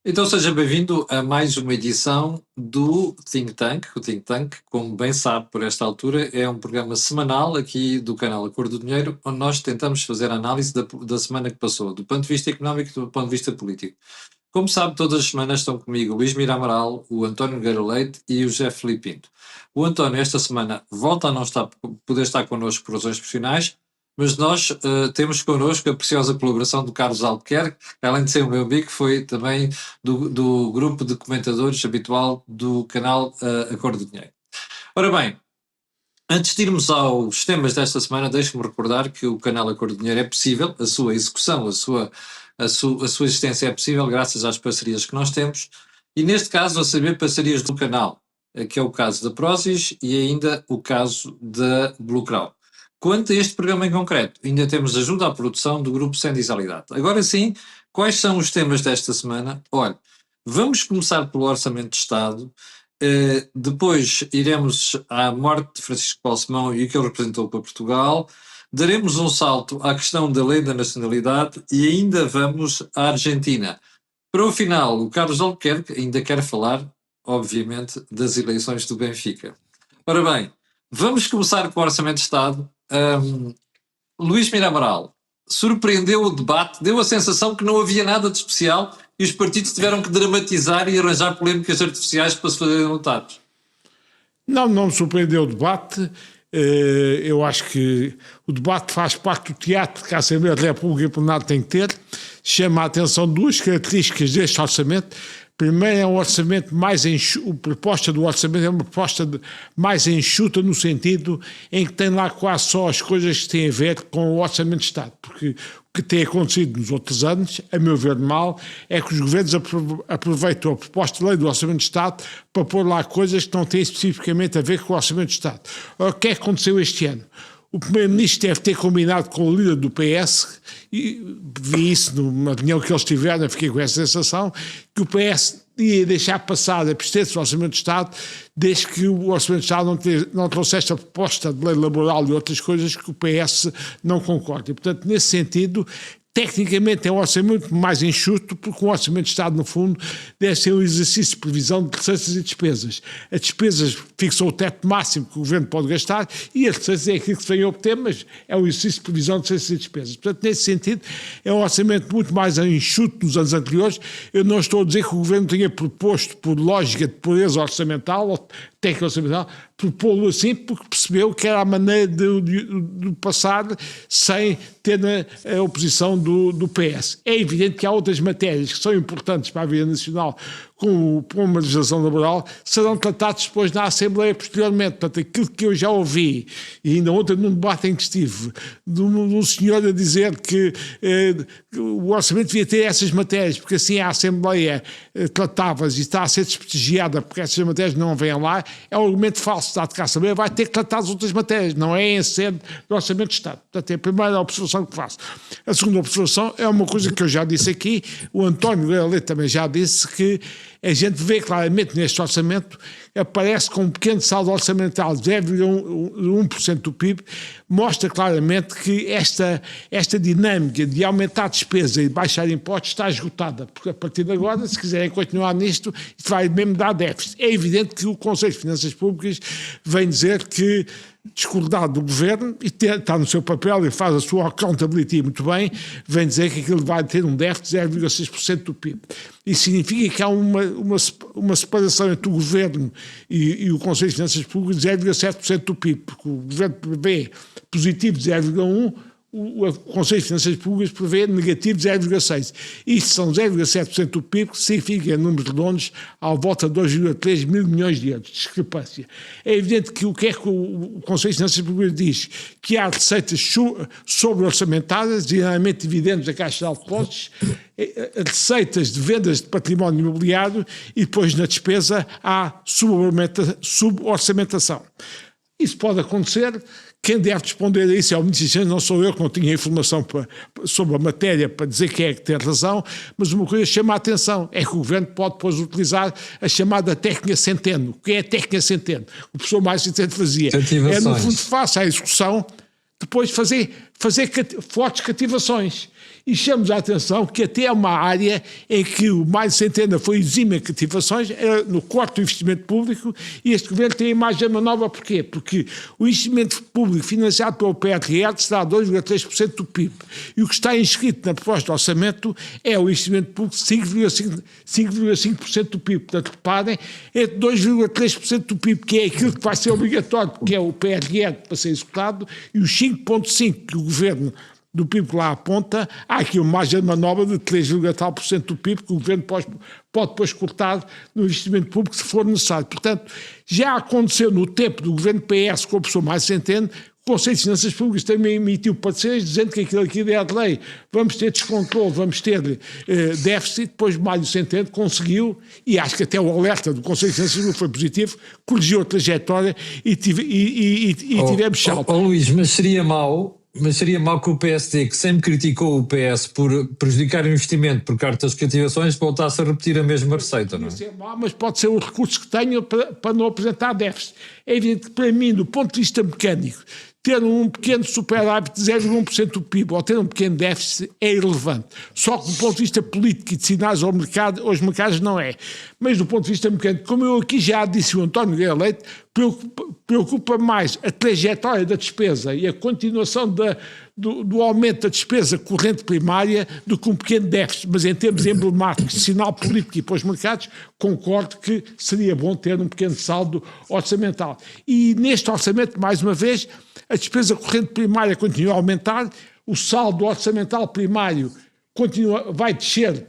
Então seja bem-vindo a mais uma edição do Think Tank. O Think Tank, como bem sabe por esta altura, é um programa semanal aqui do canal A Cor do Dinheiro, onde nós tentamos fazer a análise da semana que passou, do ponto de vista económico e do ponto de vista político. Como sabe, todas as semanas estão comigo o Luís Mira Amaral, o António Nogueira Leite e o José Filipe Pinto. O António, esta semana, volta a não poder estar connosco por razões profissionais, mas nós temos connosco a preciosa colaboração do Carlos Albuquerque, que além de ser o meu amigo, foi também do grupo de comentadores habitual do canal A Cor do Dinheiro. Ora bem, antes de irmos aos temas desta semana, deixe-me recordar que o canal A Cor do Dinheiro é possível, a sua execução, a sua existência é possível graças às parcerias que nós temos, e neste caso a saber parcerias do canal, que é o caso da Prozis e ainda o caso da Blue Crown. Quanto a este programa em concreto, ainda temos ajuda à produção do grupo Sandy Zalidate. Agora sim, quais são os temas desta semana? Olha, vamos começar pelo Orçamento de Estado, depois iremos à morte de Francisco Balsemão e o que ele representou para Portugal, daremos um salto à questão da lei da nacionalidade e ainda vamos à Argentina. Para o final, o Carlos Albuquerque ainda quer falar, obviamente, das eleições do Benfica. Ora bem, vamos começar com o Orçamento de Estado. Luís Mira Amaral, surpreendeu o debate, deu a sensação que não havia nada de especial e os partidos tiveram que dramatizar e arranjar polémicas artificiais para se fazerem notados. Não me surpreendeu o debate. Eu acho que o debate faz parte do teatro que a Assembleia da República e o Plenário tem que ter. Chama a atenção duas características deste orçamento. Primeiro, é um orçamento mais enxuto, a proposta do orçamento é uma proposta mais enxuta no sentido em que tem lá quase só as coisas que têm a ver com o orçamento de Estado, porque o que tem acontecido nos outros anos, a meu ver mal, é que os governos aproveitam a proposta de lei do orçamento de Estado para pôr lá coisas que não têm especificamente a ver com o orçamento de Estado. Ora, o que é que aconteceu este ano? O Primeiro-Ministro deve ter combinado com o líder do PS, e vi isso numa reunião que eles tiveram, fiquei com essa sensação, que o PS ia deixar passar a presidência do Orçamento de Estado desde que o Orçamento de Estado não trouxesse a proposta de lei laboral e outras coisas que o PS não concorda. E, portanto, nesse sentido, tecnicamente é um orçamento mais enxuto, porque o Orçamento de Estado, no fundo, deve ser um exercício de previsão de receitas e despesas. As despesas fixam o teto máximo que o governo pode gastar e as receitas é aquilo que se vem a obter, mas é um exercício de previsão de receitas e despesas. Portanto, nesse sentido, é um orçamento muito mais enxuto dos anos anteriores. Eu não estou a dizer que o governo tenha proposto, por lógica de pureza orçamental ou técnica orçamental, propô-lo assim porque percebeu que era a maneira de passar sem ter a oposição do PS. É evidente que há outras matérias que são importantes para a vida nacional, como uma legislação laboral, serão tratados depois na Assembleia posteriormente. Portanto, aquilo que eu já ouvi, e ainda ontem num debate em que estive, de um senhor a dizer que o orçamento devia ter essas matérias, porque assim a Assembleia tratava-as e está a ser desprestigiada porque essas matérias não vêm lá, é um argumento falso, dado que a Assembleia vai ter que tratar as outras matérias, não é em sede do Orçamento de Estado. Portanto, é a primeira observação que faço. A segunda observação é uma coisa que eu já disse aqui, o António Nogueira Leite também já disse, que a gente vê claramente neste orçamento, aparece com um pequeno saldo orçamental de 0,1% do PIB, mostra claramente que esta dinâmica de aumentar a despesa e baixar impostos está esgotada, porque a partir de agora, se quiserem continuar nisto, isto vai mesmo dar déficit. É evidente que o Conselho de Finanças Públicas vem dizer que, discordado do governo, e está no seu papel e faz a sua accountability muito bem, vem dizer que aquilo vai ter um déficit de 0,6% do PIB. Isso significa que há uma separação entre o governo e o Conselho de Finanças Públicas de 0,7% do PIB, porque o governo prevê positivo de 0,1%, o Conselho de Finanças Públicas prevê negativo de 0,6%. Isto são 0,7% do PIB, que significa, em números redondos, à volta de 2,3 mil milhões de euros de discrepância. É evidente que o que é que o Conselho de Finanças Públicas diz? Que há receitas sobre-orçamentadas, geralmente dividendos da Caixa de Depósitos, receitas de vendas de património imobiliário e depois na despesa há suborçamentação. Isso pode acontecer. Quem deve responder a isso é o Ministro, não sou eu, que não tinha informação sobre a matéria para dizer quem é que tem razão, mas uma coisa chama a atenção, é que o Governo pode depois utilizar a chamada técnica Centeno. O que é a técnica Centeno? O professor mais Centeno fazia. É, no fundo, face à execução, depois fazer fazer fortes cativações. E chamamos a atenção que até é uma área em que o Mário Centeno foi exímio em cativações, no corte do investimento público, e este governo tem a imagem manobra. Porquê? Porque o investimento público financiado pelo PRR será 2,3% do PIB. E o que está inscrito na proposta de orçamento é o investimento público de 5,5% do PIB. Portanto, reparem, entre 2,3% do PIB, que é aquilo que vai ser obrigatório, que é o PRR para ser executado, e os 5,5% que o governo do PIB que lá aponta, há aqui uma margem de manobra de 3,tal% do PIB que o governo pode depois cortar no investimento público se for necessário. Portanto, já aconteceu no tempo do governo PS com o professor Mário Centeno, o Conselho de Finanças Públicas também emitiu pareceres dizendo que aquilo aqui é de lei, vamos ter descontrole, vamos ter déficit. Depois Mário Centeno conseguiu, e acho que até o alerta do Conselho de Finanças Públicas foi positivo, corrigiu a trajetória e tivemos salto. Luís, mas seria mau que o PSD, que sempre criticou o PS por prejudicar o investimento por cartas de cativações, voltasse a repetir a mesma receita, não é? Pode ser mau, mas pode ser os recursos que tenho para não apresentar déficit. É evidente que, para mim, do ponto de vista mecânico, ter um pequeno superávit de 0,1% do PIB ou ter um pequeno déficit é irrelevante. Só que do ponto de vista político e de sinais aos mercados não é. Mas do ponto de vista mecânico, como eu aqui já disse, o António Nogueira Leite, preocupa mais a trajetória da despesa e a continuação do aumento da despesa corrente primária do que um pequeno déficit. Mas em termos emblemáticos, de sinal político e para os mercados, concordo que seria bom ter um pequeno saldo orçamental. E neste orçamento, mais uma vez, a despesa corrente primária continua a aumentar, o saldo orçamental primário vai descer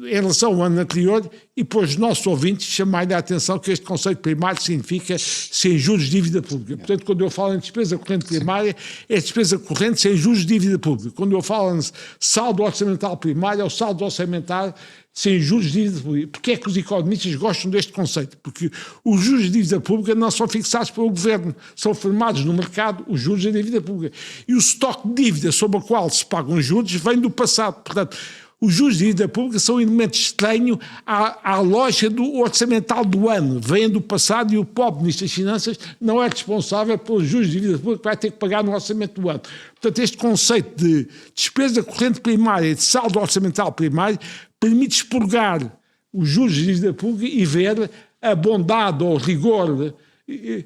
em relação ao ano anterior, e depois os nossos ouvintes chamarem a atenção que este conceito primário significa sem juros de dívida pública. Portanto, quando eu falo em despesa corrente primária, é despesa corrente sem juros de dívida pública. Quando eu falo em saldo orçamental primário, é o saldo orçamental sem juros de dívida pública. Porquê é que os economistas gostam deste conceito? Porque os juros de dívida pública não são fixados pelo governo, são formados no mercado os juros da dívida pública. E o estoque de dívida sobre o qual se pagam juros vem do passado. Portanto, os juros de dívida pública são um elemento estranho à lógica do orçamental do ano. Vêm do passado e o pobre Ministro das Finanças não é responsável pelos juros de dívida pública que vai ter que pagar no orçamento do ano. Portanto, este conceito de despesa corrente primária e de saldo orçamental primário permite expurgar os juros de dívida pública e ver a bondade ou o rigor que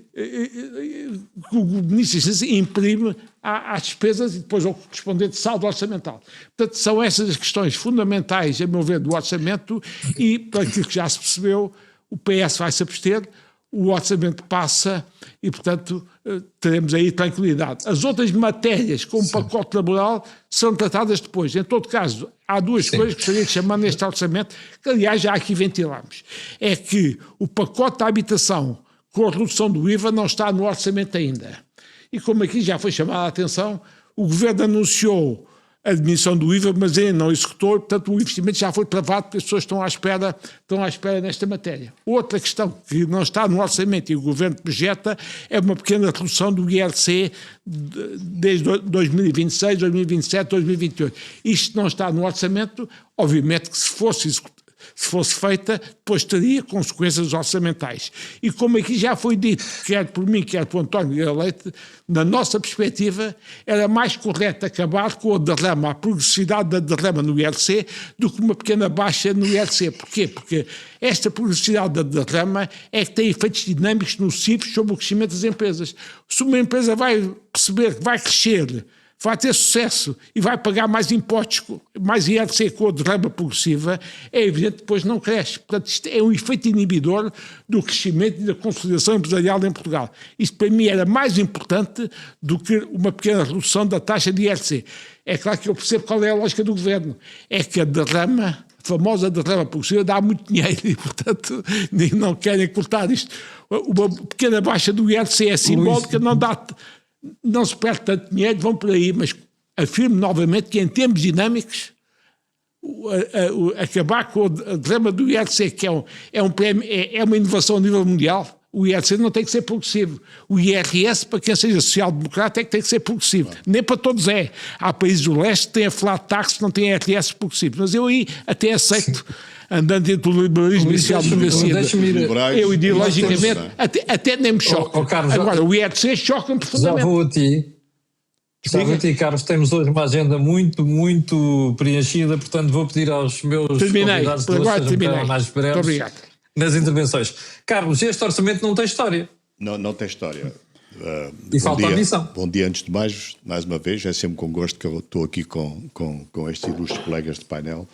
o Ministro das Finanças imprime às despesas e depois ao correspondente saldo orçamental. Portanto, são essas as questões fundamentais, a meu ver, do orçamento, e, para aquilo que já se percebeu, o PS vai se abster, o orçamento passa e, portanto, teremos aí tranquilidade. As outras matérias, como o pacote laboral, são tratadas depois. Em todo caso, há duas coisas que gostaria de chamar neste orçamento, que aliás já aqui ventilamos. É que o pacote da habitação com a redução do IVA não está no orçamento ainda. E como aqui já foi chamada a atenção, o governo anunciou a diminuição do IVA, mas ainda não executou, portanto o investimento já foi travado porque as pessoas estão à espera nesta matéria. Outra questão que não está no orçamento e o governo projeta é uma pequena redução do IRC desde 2026, 2027, 2028. Isto não está no orçamento, obviamente que se fosse feita, depois teria consequências orçamentais. E como aqui já foi dito, quer por mim, quer por António Nogueira Leite, na nossa perspectiva, era mais correto acabar com a derrama, a progressividade da derrama no IRC, do que uma pequena baixa no IRC. Porquê? Porque esta progressividade da derrama é que tem efeitos dinâmicos nocivos sobre o crescimento das empresas. Se uma empresa vai perceber que vai crescer, vai ter sucesso e vai pagar mais impostos, mais IRC com a derrama progressiva, é evidente que depois não cresce. Portanto, isto é um efeito inibidor do crescimento e da consolidação empresarial em Portugal. Isto para mim era mais importante do que uma pequena redução da taxa de IRC. É claro que eu percebo qual é a lógica do governo. É que a derrama, a famosa derrama progressiva, dá muito dinheiro e, portanto, não querem cortar isto. Uma pequena baixa do IRC é simbólica, não se perde tanto dinheiro, vão por aí, mas afirmo novamente que em termos dinâmicos acabar com a derrama do IRC, que é uma inovação a nível mundial. O IRC não tem que ser progressivo. O IRS, para quem seja social-democrata, é que tem que ser progressivo. Nem para todos é. Há países do leste que têm a flat tax, que não têm IRS progressivo. Mas eu aí até aceito, andando dentro do liberalismo e social-democracia. Eu ideologicamente, até nem me choca. Carlos, agora, o IRC choca-me profundamente. Já vou a ti. Está bem, e Carlos, temos hoje uma agenda muito, muito preenchida, portanto vou pedir aos meus convidados de hoje que sejam mais breves nas intervenções. Carlos, este orçamento não tem história. Não tem história. E falta ambição. Bom dia antes de mais uma vez, é sempre com gosto que eu estou aqui com estes ilustres colegas de painel.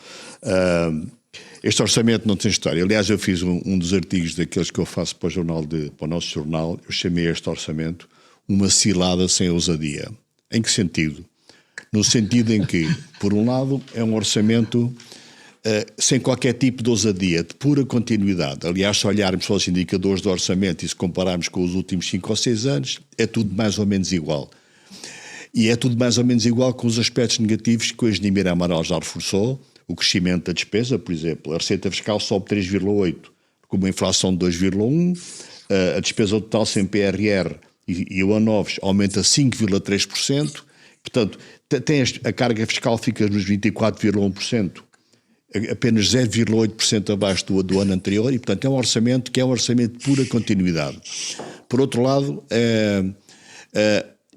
Este orçamento não tem história. Aliás, eu fiz um dos artigos daqueles que eu faço para o nosso jornal, eu chamei este orçamento uma cilada sem ousadia. Em que sentido? No sentido em que, por um lado, é um orçamento sem qualquer tipo de ousadia, de pura continuidade. Aliás, se olharmos para os indicadores do orçamento e se compararmos com os últimos 5 ou 6 anos, é tudo mais ou menos igual. E é tudo mais ou menos igual com os aspectos negativos que o engenheiro Amaral já reforçou. O crescimento da despesa, por exemplo, a receita fiscal sobe 3,8%, com uma inflação de 2,1%, a despesa total sem PRR e o ANOVES aumenta 5,3%, portanto, a carga fiscal fica nos 24,1%, apenas 0,8% abaixo do ano anterior, e portanto é um orçamento que é um orçamento de pura continuidade. Por outro lado,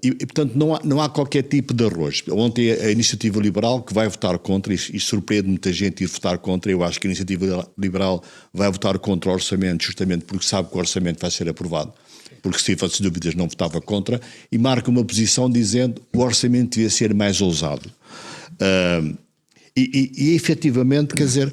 e portanto não há qualquer tipo de arroz. Ontem a Iniciativa Liberal, que vai votar contra, e surpreende muita gente ir votar contra, eu acho que a Iniciativa Liberal vai votar contra o orçamento justamente porque sabe que o orçamento vai ser aprovado, porque se tivesse dúvidas não votava contra, e marca uma posição dizendo que o orçamento devia ser mais ousado. E efetivamente, quer dizer,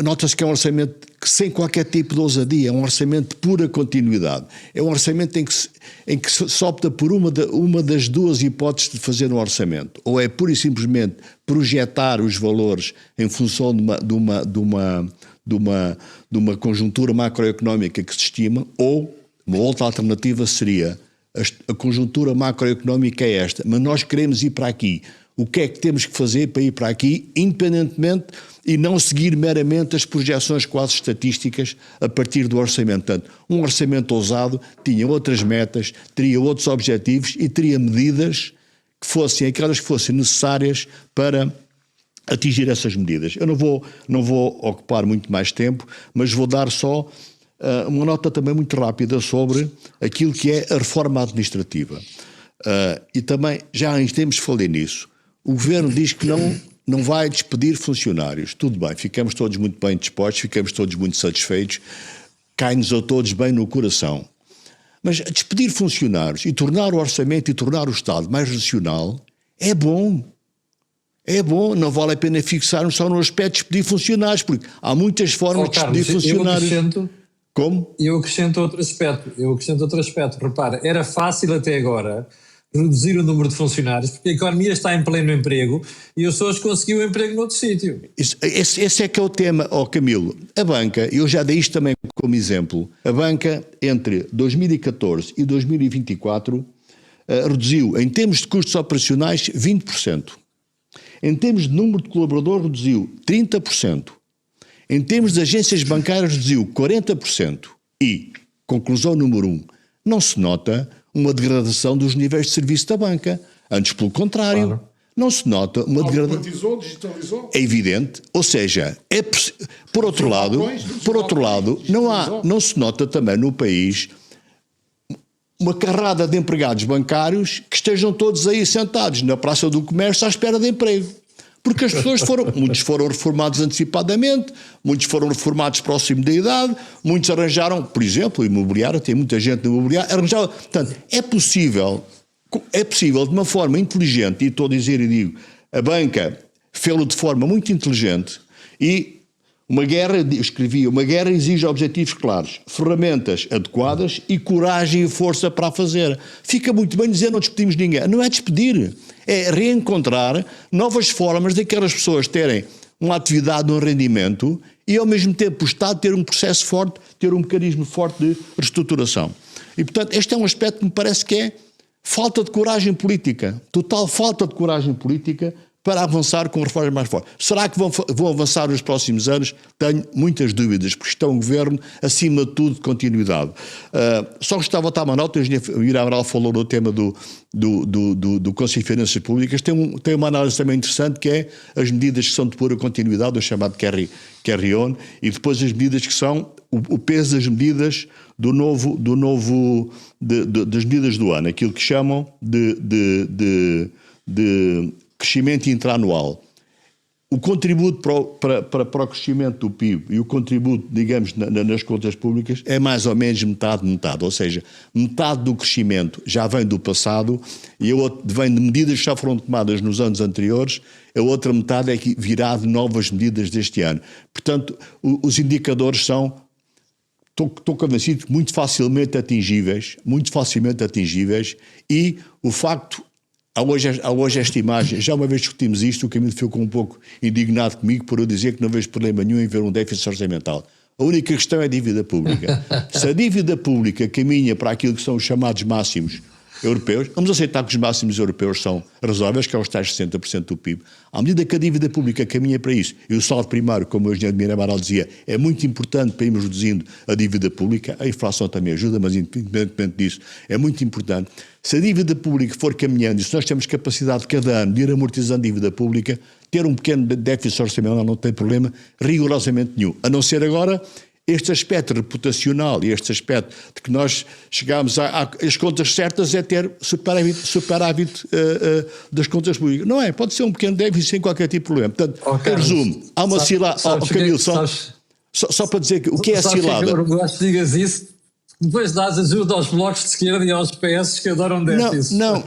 nota-se que é um orçamento sem qualquer tipo de ousadia, é um orçamento de pura continuidade. É um orçamento em que se opta por uma das duas hipóteses de fazer um orçamento. Ou é pura e simplesmente projetar os valores em função de uma conjuntura macroeconómica que se estima, ou uma outra alternativa seria a conjuntura macroeconómica é esta, mas nós queremos ir para aqui. O que é que temos que fazer para ir para aqui, independentemente, e não seguir meramente as projeções quase estatísticas a partir do orçamento. Portanto, um orçamento ousado tinha outras metas, teria outros objetivos e teria medidas que fossem aquelas que fossem necessárias para atingir essas medidas. Eu não vou ocupar muito mais tempo, mas vou dar só uma nota também muito rápida sobre aquilo que é a reforma administrativa. E também, já há uns tempos falei nisso, o Governo diz que não vai despedir funcionários. Tudo bem, ficamos todos muito bem dispostos, ficamos todos muito satisfeitos, cai-nos a todos bem no coração. Mas despedir funcionários e tornar o orçamento e tornar o Estado mais racional é bom. É bom, não vale a pena fixarmos só no aspecto de despedir funcionários, porque há muitas formas de despedir funcionários. Como? Eu acrescento outro aspecto. Repara, era fácil até agora reduzir o número de funcionários, porque a economia está em pleno emprego e as pessoas conseguiram emprego noutro sítio. Esse é que é o tema, Camilo. A banca, eu já dei isto também como exemplo, a banca entre 2014 e 2024 reduziu, em termos de custos operacionais, 20%. Em termos de número de colaboradores, reduziu 30%. Em termos de agências bancárias, reduziu 40%. E, conclusão número 1, não se nota uma degradação dos níveis de serviço da banca. Antes, pelo contrário, claro, não se nota uma degradação. Digitalizou. É evidente. Ou seja, por outro lado, não se nota também no país uma carrada de empregados bancários que estejam todos aí sentados na Praça do Comércio à espera de emprego. Porque as pessoas muitos foram reformados antecipadamente, muitos foram reformados próximo da idade, muitos arranjaram, por exemplo, imobiliário, tem muita gente no imobiliário, arranjaram. Portanto, é possível de uma forma inteligente, e estou a dizer e digo, a banca fê-lo de forma muito inteligente, e uma guerra exige objetivos claros, ferramentas adequadas e coragem e força para a fazer. Fica muito bem dizer não despedimos ninguém. Não é despedir, é reencontrar novas formas de aquelas pessoas terem uma atividade, um rendimento e ao mesmo tempo o Estado ter um processo forte, ter um mecanismo forte de reestruturação. E portanto este é um aspecto que me parece que é falta de coragem política, total falta de coragem política para avançar com reformas mais fortes. Será que vão avançar nos próximos anos? Tenho muitas dúvidas, porque está um governo, acima de tudo, de continuidade. Só gostava de dar uma nota, o engenheiro Amaral falou no tema do Conselho de Finanças Públicas, tem uma análise também interessante, que é as medidas que são de pura continuidade, o chamado carry on, e depois as medidas que são o peso das medidas das medidas do ano, aquilo que chamam de crescimento interanual. O contributo para o crescimento do PIB e o contributo, digamos, nas contas públicas é mais ou menos metade, ou seja, metade do crescimento já vem do passado e a outra vem de medidas que já foram tomadas nos anos anteriores, a outra metade é que virá de novas medidas deste ano. Portanto, os indicadores são, estou convencido, muito facilmente atingíveis, e o facto... Há hoje esta imagem, já uma vez discutimos isto, o Camilo ficou um pouco indignado comigo por eu dizer que não vejo problema nenhum em ver um déficit orçamental. A única questão é a dívida pública. Se a dívida pública caminha para aquilo que são os chamados máximos europeus, vamos aceitar que os máximos europeus são razoáveis, que é os tais 60% do PIB. À medida que a dívida pública caminha para isso, e o saldo primário, como o engenheiro Mira Amaral dizia, é muito importante para irmos reduzindo a dívida pública, a inflação também ajuda, mas independentemente disso, é muito importante. Se a dívida pública for caminhando, e se nós temos capacidade de cada ano de ir amortizando a dívida pública, ter um pequeno déficit orçamental não tem problema rigorosamente nenhum. A não ser agora este aspecto reputacional e este aspecto de que nós chegamos às contas certas é ter superávit das contas públicas. Não é, pode ser um pequeno déficit sem qualquer tipo de problema. Portanto, em resumo, há uma cilada... Camilo, só para dizer que o que é a cilada... Eu gosto que digas isso. Depois dás ajuda aos blocos de esquerda e aos PS que adoram déficits. Não.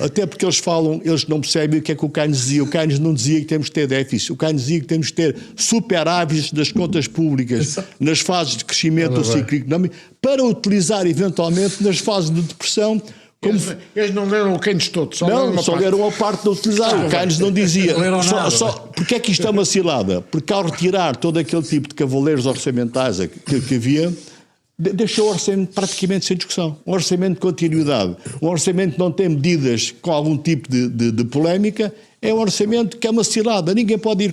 Até porque eles não percebem o que é que o Keynes dizia. O Keynes não dizia que temos que ter déficit. O Keynes dizia que temos que ter superávites das contas públicas nas fases de crescimento do ciclo económico para utilizar eventualmente nas fases de depressão. Eles não leram o Keynes todo, só leram a parte de utilizar. O Keynes não dizia. Porque é que isto é uma cilada? Porque ao retirar todo aquele tipo de cavaleiros orçamentais que havia, deixou o orçamento praticamente sem discussão. Um orçamento de continuidade. Um orçamento que não tem medidas com algum tipo de polémica. É um orçamento que é uma cilada. Ninguém pode.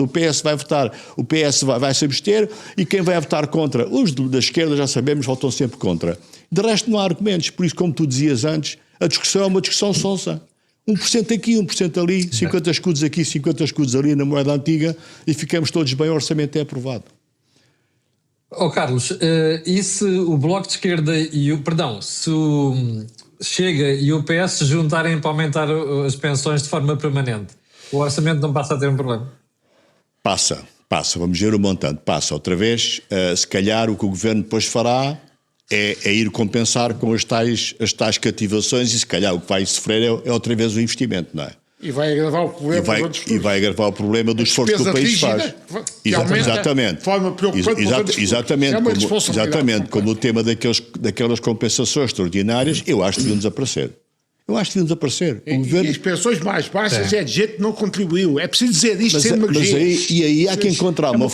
O PS vai votar, o PS vai se abster, e quem vai votar contra? Os da esquerda, já sabemos, votam sempre contra. De resto, não há argumentos. Por isso, como tu dizias antes, a discussão é uma discussão sonsa. 1% aqui, 1% ali, 50 escudos aqui, 50 escudos ali na moeda antiga, e ficamos todos bem, o orçamento é aprovado. Carlos, e se o Bloco de Esquerda se o Chega e o PS se juntarem para aumentar as pensões de forma permanente, o orçamento não passa a ter um problema? Passa, vamos ver o montante, passa outra vez. Se calhar o que o Governo depois fará é ir compensar com as tais cativações, e se calhar o que vai sofrer é outra vez o investimento, não é? E vai agravar o problema do esforço que o país faz. Exatamente. De forma preocupante. Exatamente. Como o tema daquelas compensações extraordinárias, eu acho que deviam desaparecer. O governo... E as pensões mais baixas é de gente que não contribuiu. É preciso dizer isto sem demagogia. Aí há que encontrar uma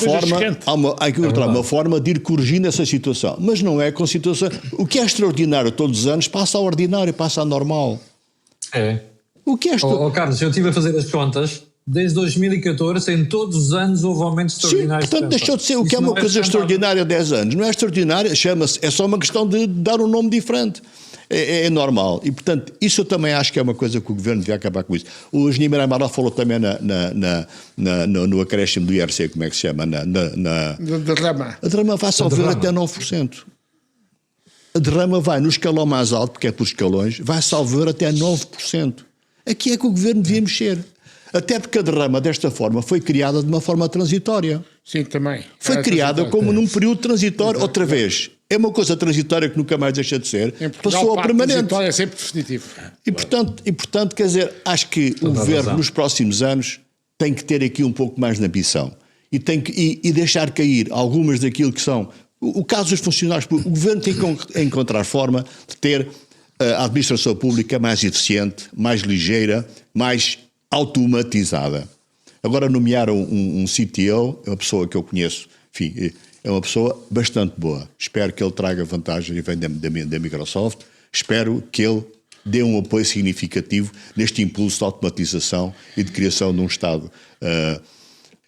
forma de ir corrigindo essa situação. Mas não é com situação... O que é extraordinário todos os anos passa ao ordinário, passa ao normal. É. O que é Carlos, eu estive a fazer as contas. Desde 2014, em todos os anos, houve aumentos extraordinários. Sim, portanto, deixou de ser o que é uma coisa extraordinária há 10 anos. Não é extraordinária, chama-se, é só uma questão de dar um nome diferente. É normal. E, portanto, isso eu também acho que é uma coisa que o Governo devia acabar com isso. O engenheiro Amaral falou também no acréscimo do IRC, como é que se chama? Da derrama. A derrama vai salvar até 9%. A derrama vai no escalão mais alto, porque é por escalões, vai salvar até 9%. Aqui é que o Governo devia mexer. Até porque a derrama, desta forma, foi criada de uma forma transitória. Sim, também. Foi criada como num período transitório. Outra vez, é uma coisa transitória que nunca mais deixa de ser. Passou ao permanente. É sempre definitivo. E, portanto, quer dizer, acho que o Governo, nos próximos anos, tem que ter aqui um pouco mais de ambição. E deixar cair algumas daquilo que são... O caso dos funcionários públicos, o Governo tem que encontrar forma de ter a administração pública mais eficiente, mais ligeira, mais automatizada. Agora nomearam um CTO, é uma pessoa que eu conheço, enfim, é uma pessoa bastante boa. Espero que ele traga vantagem e venha da Microsoft. Espero que ele dê um apoio significativo neste impulso de automatização e de criação de um Estado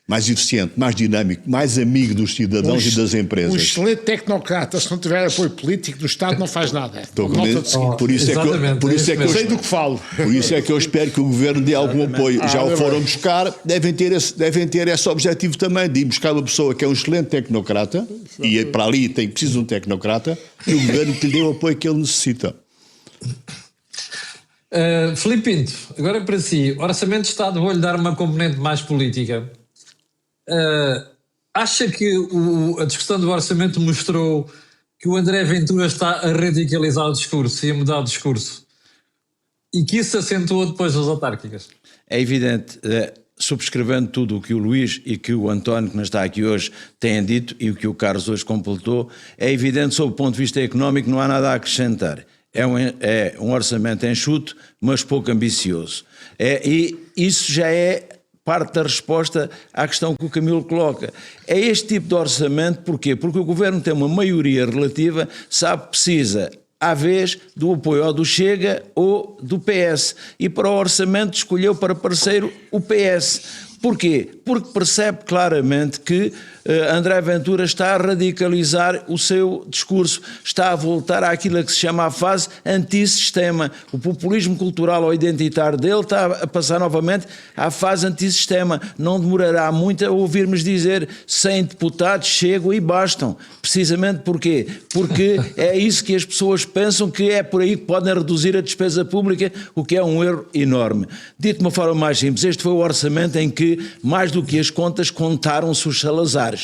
mais eficiente, mais dinâmico, mais amigo dos cidadãos e das empresas. Um excelente tecnocrata, se não tiver apoio político do Estado, não faz nada. Por isso Sei do que falo. Por isso é que eu espero que o Governo dê algum apoio. Já o foram buscar, devem ter esse objetivo também, de ir buscar uma pessoa que é um excelente tecnocrata, e para ali precisa de um tecnocrata, e o Governo que lhe dê o apoio que ele necessita. Filipe Pinto, agora para si, Orçamento de Estado, vou-lhe dar uma componente mais política. Acha que a discussão do orçamento mostrou que o André Ventura está a radicalizar o discurso e a mudar o discurso e que isso se acentuou depois das autárquicas? É evidente, subscrevendo tudo o que o Luís e que o António, que não está aqui hoje, têm dito e o que o Carlos hoje completou, é evidente, sob o ponto de vista económico, não há nada a acrescentar. É um orçamento enxuto, mas pouco ambicioso. E isso já é parte da resposta à questão que o Camilo coloca. É este tipo de orçamento, porquê? Porque o Governo tem uma maioria relativa, sabe que precisa, à vez, do apoio ou do Chega ou do PS. E para o orçamento escolheu para parceiro o PS. Porquê? Porque percebe claramente que André Ventura está a radicalizar o seu discurso, está a voltar àquilo que se chama a fase antissistema. O populismo cultural ou identitário dele está a passar novamente à fase antissistema. Não demorará muito a ouvirmos dizer 100 deputados chegam e bastam. Precisamente porquê? Porque é isso que as pessoas pensam, que é por aí que podem reduzir a despesa pública, o que é um erro enorme. Dito de uma forma mais simples, este foi o orçamento em que, mais do que as contas, contaram-se os Salazares.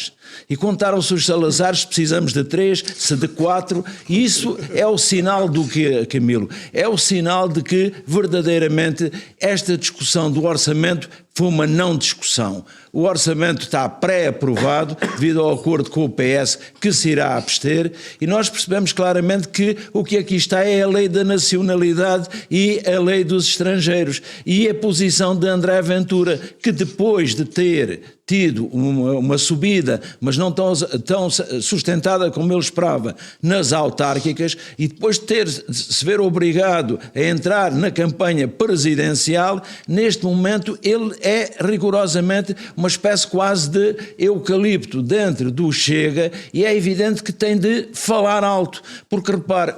E contaram-se os Salazares, precisamos de 3, se de 4, e isso é o sinal do que, Camilo? É o sinal de que, verdadeiramente, esta discussão do orçamento foi uma não discussão. O orçamento está pré-aprovado devido ao acordo com o PS que se irá abster, e nós percebemos claramente que o que aqui está é a lei da nacionalidade e a lei dos estrangeiros. E a posição de André Ventura, que depois de ter tido uma subida, mas não tão sustentada como ele esperava, nas autárquicas, e depois de se ver obrigado a entrar na campanha presidencial, neste momento ele é rigorosamente uma espécie quase de eucalipto dentro do Chega, e é evidente que tem de falar alto, porque repare,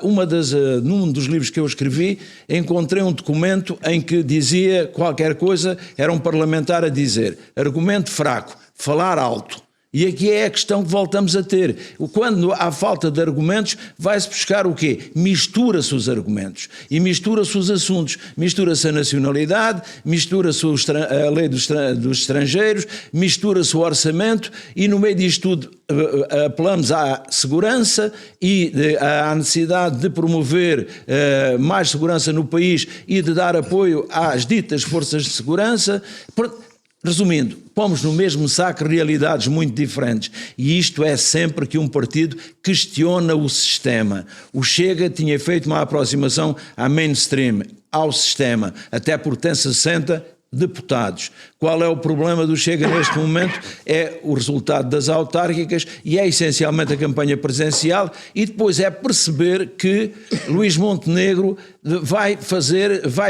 num dos livros que eu escrevi, encontrei um documento em que dizia qualquer coisa, era um parlamentar a dizer, argumento fraco, falar alto. E aqui é a questão que voltamos a ter. Quando há falta de argumentos, vai-se buscar o quê? Mistura-se os argumentos e mistura-se os assuntos. Mistura-se a nacionalidade, mistura-se a lei dos estrangeiros, mistura-se o orçamento, e no meio disto tudo apelamos à segurança e à necessidade de promover mais segurança no país e de dar apoio às ditas forças de segurança. Resumindo, pomos no mesmo saco realidades muito diferentes, e isto é sempre que um partido questiona o sistema. O Chega tinha feito uma aproximação à mainstream, ao sistema, até porque tem 60 deputados. Qual é o problema do Chega neste momento? É o resultado das autárquicas e é essencialmente a campanha presidencial, e depois é perceber que Luís Montenegro vai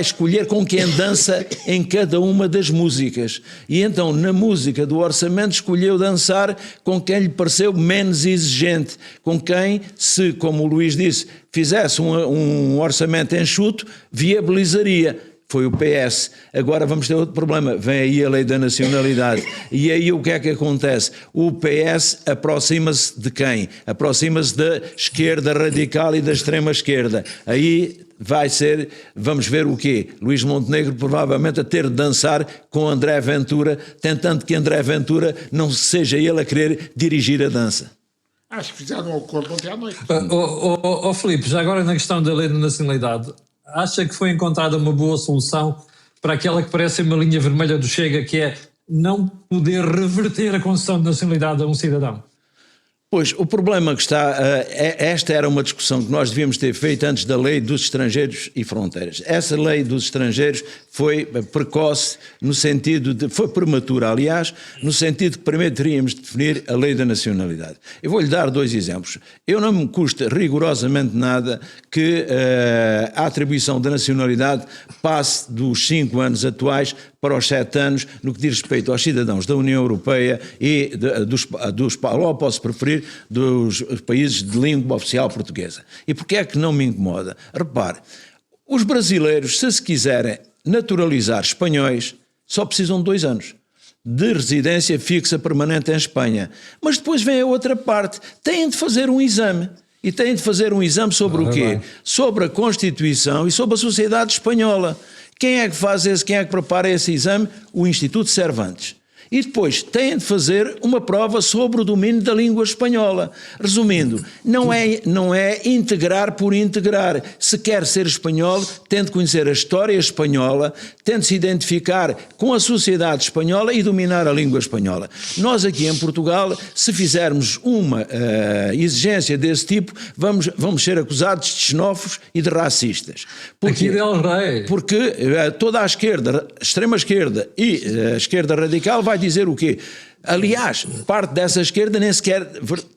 escolher com quem dança em cada uma das músicas. E então, na música do orçamento, escolheu dançar com quem lhe pareceu menos exigente, com quem, se, como o Luís disse, fizesse um orçamento enxuto, viabilizaria. Foi o PS. Agora vamos ter outro problema. Vem aí a lei da nacionalidade. E aí o que é que acontece? O PS aproxima-se de quem? Aproxima-se da esquerda radical e da extrema esquerda. Aí vamos ver o quê? Luís Montenegro provavelmente a ter de dançar com André Ventura, tentando que André Ventura não seja ele a querer dirigir a dança. Acho que fizeram um acordo ontem à noite. Filipe, já agora na questão da lei da nacionalidade, acha que foi encontrada uma boa solução para aquela que parece uma linha vermelha do Chega, que é não poder reverter a concessão de nacionalidade a um cidadão? Pois, o problema que está, esta era uma discussão que nós devíamos ter feito antes da lei dos estrangeiros e fronteiras. Essa lei dos estrangeiros foi precoce, no sentido de, foi prematura, aliás, no sentido que primeiro teríamos de definir a lei da nacionalidade. Eu vou-lhe dar 2 exemplos. Eu não me custa rigorosamente nada que a atribuição da nacionalidade passe dos 5 anos atuais para os 7 anos no que diz respeito aos cidadãos da União Europeia e ou posso preferir, dos países de língua oficial portuguesa. E porquê é que não me incomoda? Repare, os brasileiros, se quiserem naturalizar espanhóis, só precisam de 2 anos de residência fixa permanente em Espanha. Mas depois vem a outra parte, têm de fazer um exame. E têm de fazer um exame sobre o quê? Sobre a Constituição e sobre a sociedade espanhola. Quem é que faz esse, quem é que prepara esse exame? O Instituto Cervantes. E depois têm de fazer uma prova sobre o domínio da língua espanhola. Resumindo, não é integrar por integrar. Se quer ser espanhol, tem de conhecer a história espanhola, tem de se identificar com a sociedade espanhola e dominar a língua espanhola. Nós aqui em Portugal, se fizermos uma exigência desse tipo, vamos ser acusados de xenófobos e de racistas. Aqui Del Rey. Porque toda a esquerda, a extrema-esquerda e a esquerda radical vai dizer o quê? Aliás, parte dessa esquerda nem sequer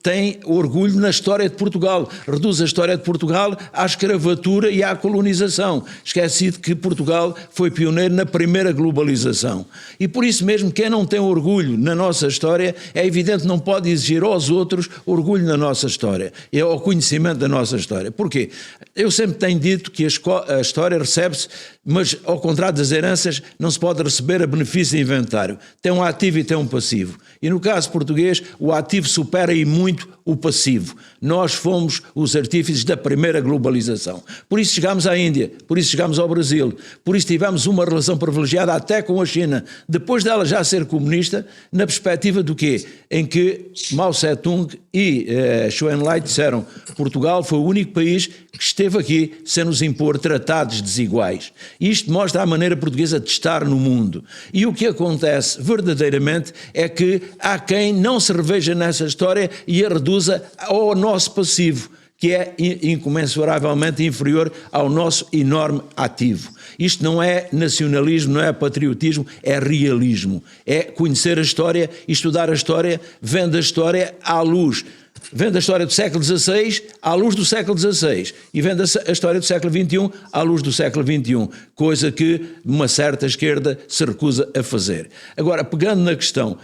tem orgulho na história de Portugal. Reduz a história de Portugal à escravatura e à colonização. Esquecido que Portugal foi pioneiro na primeira globalização. E por isso mesmo, quem não tem orgulho na nossa história, é evidente que não pode exigir aos outros orgulho na nossa história. E ao conhecimento da nossa história. Porquê? Eu sempre tenho dito que a história recebe-se, mas ao contrário das heranças, não se pode receber a benefício de inventário. Tem um ativo e tem um passivo. E no caso português, o ativo supera e muito o passivo. Nós fomos os artífices da primeira globalização. Por isso chegámos à Índia, por isso chegámos ao Brasil, por isso tivemos uma relação privilegiada até com a China, depois dela já ser comunista, na perspectiva do quê? Em que Mao Tse-tung e Zhou Enlai disseram: Portugal foi o único país que esteve aqui sem nos impor tratados desiguais. E isto mostra a maneira portuguesa de estar no mundo. E o que acontece verdadeiramente é que há quem não se reveja nessa história e a reduza ao nosso passivo, que é incomensuravelmente inferior ao nosso enorme ativo. Isto não é nacionalismo, não é patriotismo, é realismo. É conhecer a história e estudar a história, vendo a história à luz. Vendo a história do século XVI à luz do século XVI e vendo a história do século XXI à luz do século XXI, coisa que uma certa esquerda se recusa a fazer. Agora, pegando na questão,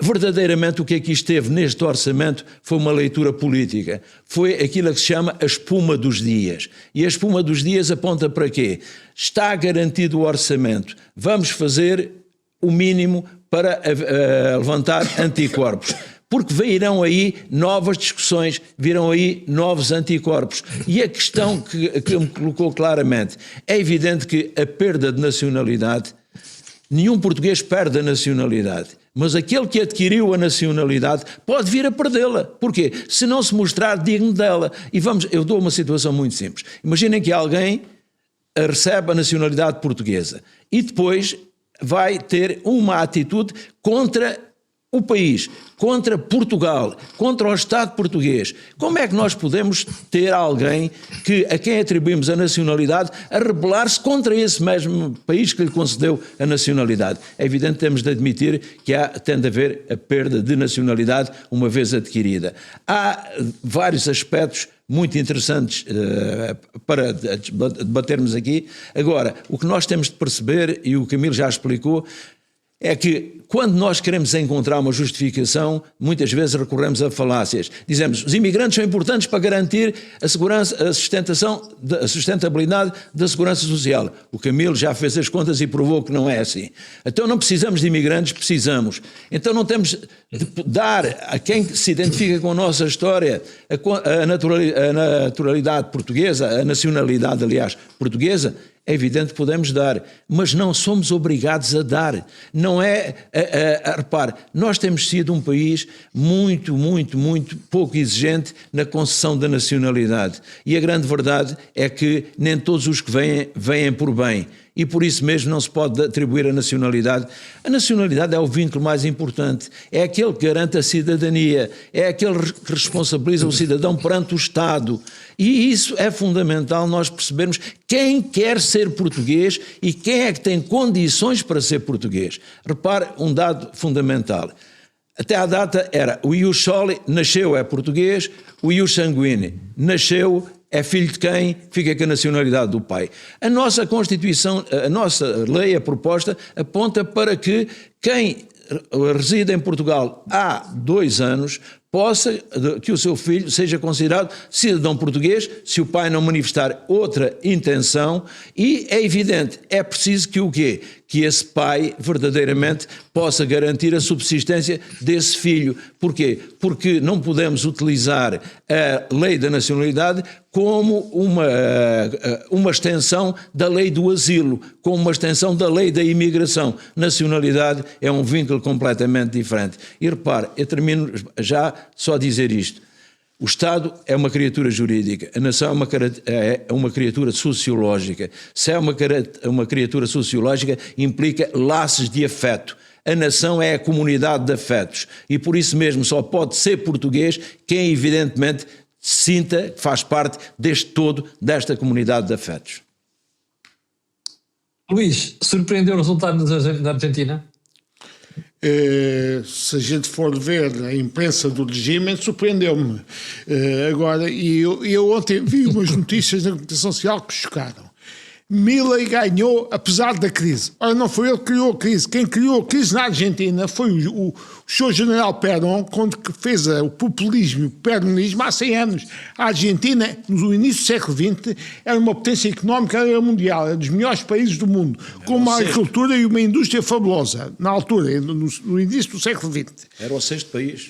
verdadeiramente o que aqui esteve neste orçamento foi uma leitura política. Foi aquilo que se chama a espuma dos dias. E a espuma dos dias aponta para quê? Está garantido o orçamento. Vamos fazer o mínimo para levantar anticorpos. Porque virão aí novas discussões, virão aí novos anticorpos. E a questão que me colocou claramente, é evidente que a perda de nacionalidade, nenhum português perde a nacionalidade, mas aquele que adquiriu a nacionalidade pode vir a perdê-la. Porquê? Se não se mostrar digno dela. E eu dou uma situação muito simples. Imaginem que alguém recebe a nacionalidade portuguesa e depois vai ter uma atitude contra o país, contra Portugal, contra o Estado português. Como é que nós podemos ter alguém a quem atribuímos a nacionalidade a rebelar-se contra esse mesmo país que lhe concedeu a nacionalidade? É evidente que temos de admitir que tem de haver a perda de nacionalidade uma vez adquirida. Há vários aspectos muito interessantes para debatermos aqui. Agora, o que nós temos de perceber, e o Camilo já explicou, é que quando nós queremos encontrar uma justificação, muitas vezes recorremos a falácias. Dizemos, os imigrantes são importantes para garantir a segurança, a sustentabilidade da segurança social. O Camilo já fez as contas e provou que não é assim. Então não precisamos de imigrantes, precisamos. Então não temos de dar a quem se identifica com a nossa história a naturalidade portuguesa, a nacionalidade, aliás, portuguesa. É evidente que podemos dar, mas não somos obrigados a dar. Não é, repare, nós temos sido um país muito pouco exigente na concessão da nacionalidade. E a grande verdade é que nem todos os que vêm por bem. E por isso mesmo não se pode atribuir a nacionalidade. A nacionalidade é o vínculo mais importante, é aquele que garante a cidadania, é aquele que responsabiliza o cidadão perante o Estado. E isso é fundamental nós percebermos quem quer ser português e quem é que tem condições para ser português. Repare um dado fundamental. Até à data era o ius soli, nasceu é português, o ius sanguine, nasceu é filho de quem, fica com a nacionalidade do pai. A nossa Constituição, a nossa lei, a proposta, aponta para que quem reside em Portugal há 2 anos que o seu filho seja considerado cidadão português se o pai não manifestar outra intenção, e é evidente, é preciso que o quê? Que esse pai verdadeiramente possa garantir a subsistência desse filho. Porquê? Porque não podemos utilizar a lei da nacionalidade como uma extensão da lei do asilo, como uma extensão da lei da imigração. Nacionalidade é um vínculo completamente diferente. E repare, eu termino já só a dizer isto. O Estado é uma criatura jurídica, a nação é uma criatura sociológica. Se é uma criatura sociológica, implica laços de afeto. A nação é a comunidade de afetos e por isso mesmo só pode ser português quem evidentemente sinta que faz parte deste todo, desta comunidade de afetos. Luís, surpreendeu o resultado da Argentina? Se a gente for ver a imprensa do regime, surpreendeu-me. Agora, eu ontem vi umas notícias na comunicação social que chocaram. Milei ganhou apesar da crise. Ora, não foi ele que criou a crise. Quem criou a crise na Argentina foi o senhor general Perón, quando fez o populismo e o peronismo há 100 anos. A Argentina, no início do século XX, era uma potência económica mundial, era dos melhores países do mundo, com uma agricultura e uma indústria fabulosa, na altura, no início do século XX. Era o 6º país.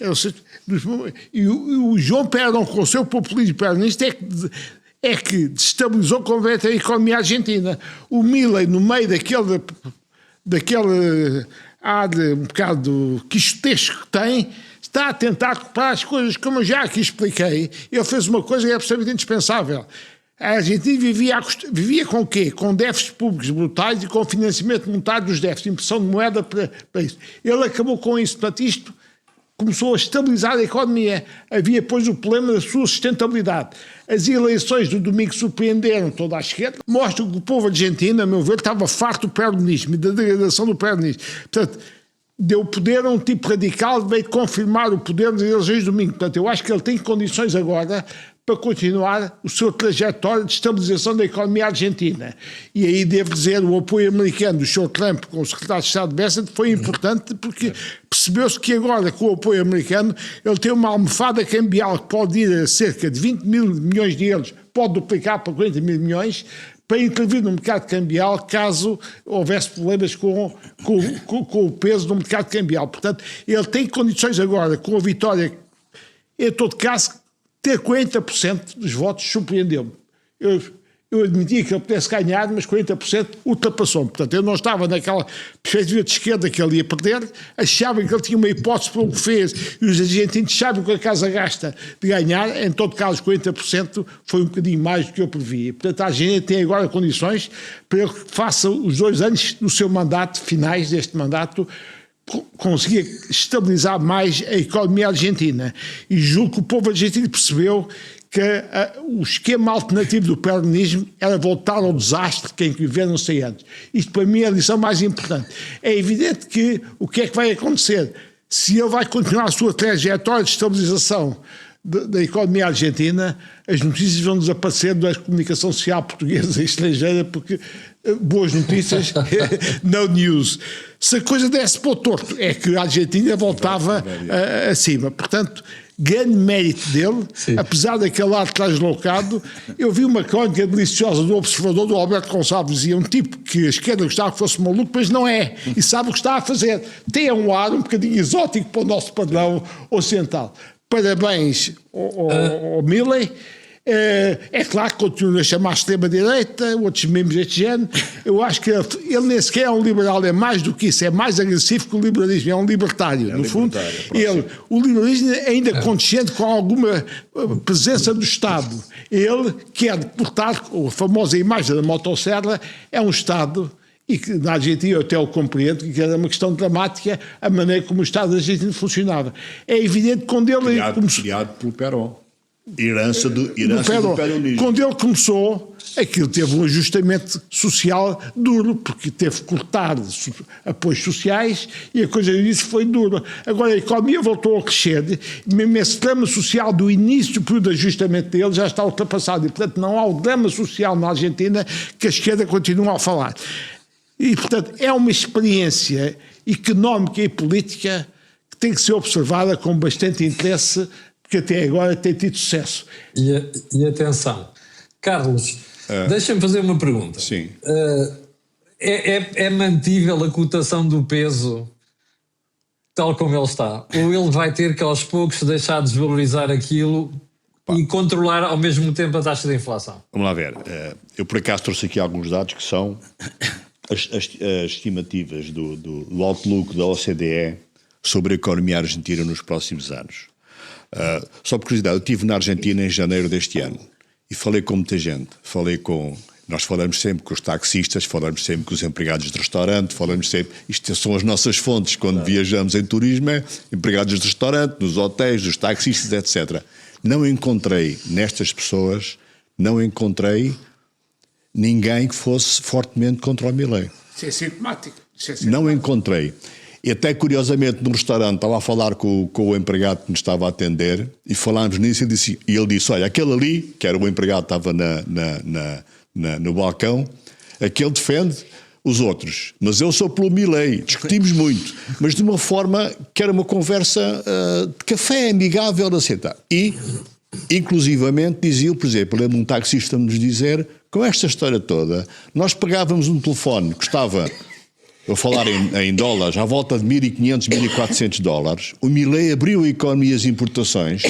E o João Perón, com o seu populismo peronista, é que destabilizou completamente a economia argentina. O Milei, no meio daquele ar um bocado quixotesco que tem, está a tentar recuperar as coisas, como eu já aqui expliquei. Ele fez uma coisa que é absolutamente indispensável. A Argentina vivia com o quê? Com déficits públicos brutais e com financiamento monetário dos déficits, impressão de moeda para isso. Ele acabou com isso. Portanto, isto começou a estabilizar a economia. Havia, depois, o problema da sua sustentabilidade. As eleições do domingo surpreenderam toda a esquerda, mostram que o povo argentino, a meu ver, estava farto do peronismo e da degradação do peronismo. Portanto, deu poder a um tipo radical, veio confirmar o poder das eleições do domingo. Portanto, eu acho que ele tem condições agora para continuar o seu trajetório de estabilização da economia argentina. E aí devo dizer, o apoio americano do Sr. Trump com o secretário de Estado Bessent foi importante porque percebeu-se que agora, com o apoio americano, ele tem uma almofada cambial que pode ir a cerca de 20 mil milhões de euros, pode duplicar para 40 mil milhões, para intervir no mercado cambial caso houvesse problemas com o peso do mercado cambial. Portanto, ele tem condições agora, com a vitória, em todo caso, ter 40% dos votos surpreendeu-me. Eu admitia que ele pudesse ganhar, mas 40% ultrapassou-me. Portanto, eu não estava naquela perspectiva de esquerda que ele ia perder, achava que ele tinha uma hipótese pelo que fez, e os argentinos sabem o que a casa gasta de ganhar. Em todo caso, 40% foi um bocadinho mais do que eu previa. Portanto, a Argentina tem agora condições para ele que faça os 2 anos do seu mandato, finais deste mandato, conseguia estabilizar mais a economia argentina. E julgo que o povo argentino percebeu que o esquema alternativo do peronismo era voltar ao desastre que viveram 100 anos. Isto para mim é a lição mais importante. É evidente que o que é que vai acontecer? Se ele vai continuar a sua trajetória de estabilização da economia argentina, as notícias vão desaparecer da comunicação social portuguesa e estrangeira, porque boas notícias, no news. Se a coisa desse para o torto, é que a Argentina voltava acima. Portanto, grande mérito dele, sim, apesar daquele ar translocado. Eu vi uma crónica deliciosa do Observador, do Alberto Gonçalves, dizia um tipo que a esquerda gostava que fosse maluco, mas não é, e sabe o que está a fazer. Tem um ar um bocadinho exótico para o nosso padrão ocidental. Parabéns ao Milei. É claro que continua a chamar extrema-direita, outros membros deste género. Eu acho que ele nem sequer é um liberal, é mais do que isso, é mais agressivo que o liberalismo, é um libertário, no fundo. O liberalismo ainda condescende com alguma presença do Estado. Ele quer deportar, a famosa imagem da motosserra, é um Estado, e que na Argentina eu até o compreendo, que era uma questão dramática a maneira como o Estado argentino funcionava. É evidente que quando ele criado pelo Perón. Herança do peronismo. Quando ele começou, aquilo teve um ajustamento social duro, porque teve que cortar apoios sociais e a coisa disso foi dura. Agora a economia voltou a crescer, mesmo esse drama social do início do período de ajustamento dele já está ultrapassado e, portanto, não há o drama social na Argentina que a esquerda continua a falar. E, portanto, é uma experiência económica e política que tem que ser observada com bastante interesse, porque até agora tem tido sucesso. E atenção, Carlos, deixa-me fazer uma pergunta. Sim. É mantível a cotação do peso tal como ele está? Ou ele vai ter que aos poucos deixar de desvalorizar aquilo e controlar ao mesmo tempo a taxa de inflação? Vamos lá ver. Eu por acaso trouxe aqui alguns dados que são as estimativas do outlook da OCDE sobre a economia argentina nos próximos anos. Só por curiosidade, eu estive na Argentina em janeiro deste ano e falei com muita gente. Nós falamos sempre com os taxistas, falamos sempre com os empregados de restaurante, falamos sempre... Isto são as nossas fontes quando viajamos em turismo, empregados de restaurante, nos hotéis, dos taxistas, etc. Não encontrei nestas pessoas, ninguém que fosse fortemente contra o Milei. Isso é sintomático. Não encontrei. E até curiosamente no restaurante estava a falar com o empregado que nos estava a atender e falámos nisso e ele disse, olha, aquele ali, que era o empregado que estava no balcão, aquele defende os outros, mas eu sou pelo Milei. Discutimos muito, mas de uma forma que era uma conversa de café amigável de aceitar. E, inclusivamente, dizia, por exemplo, lembro um taxista nos dizer, com esta história toda, nós pagávamos um telefone que custava... Eu falar em dólares, à volta de 1.500, 1.400 dólares. O Milei abriu a economia e as importações.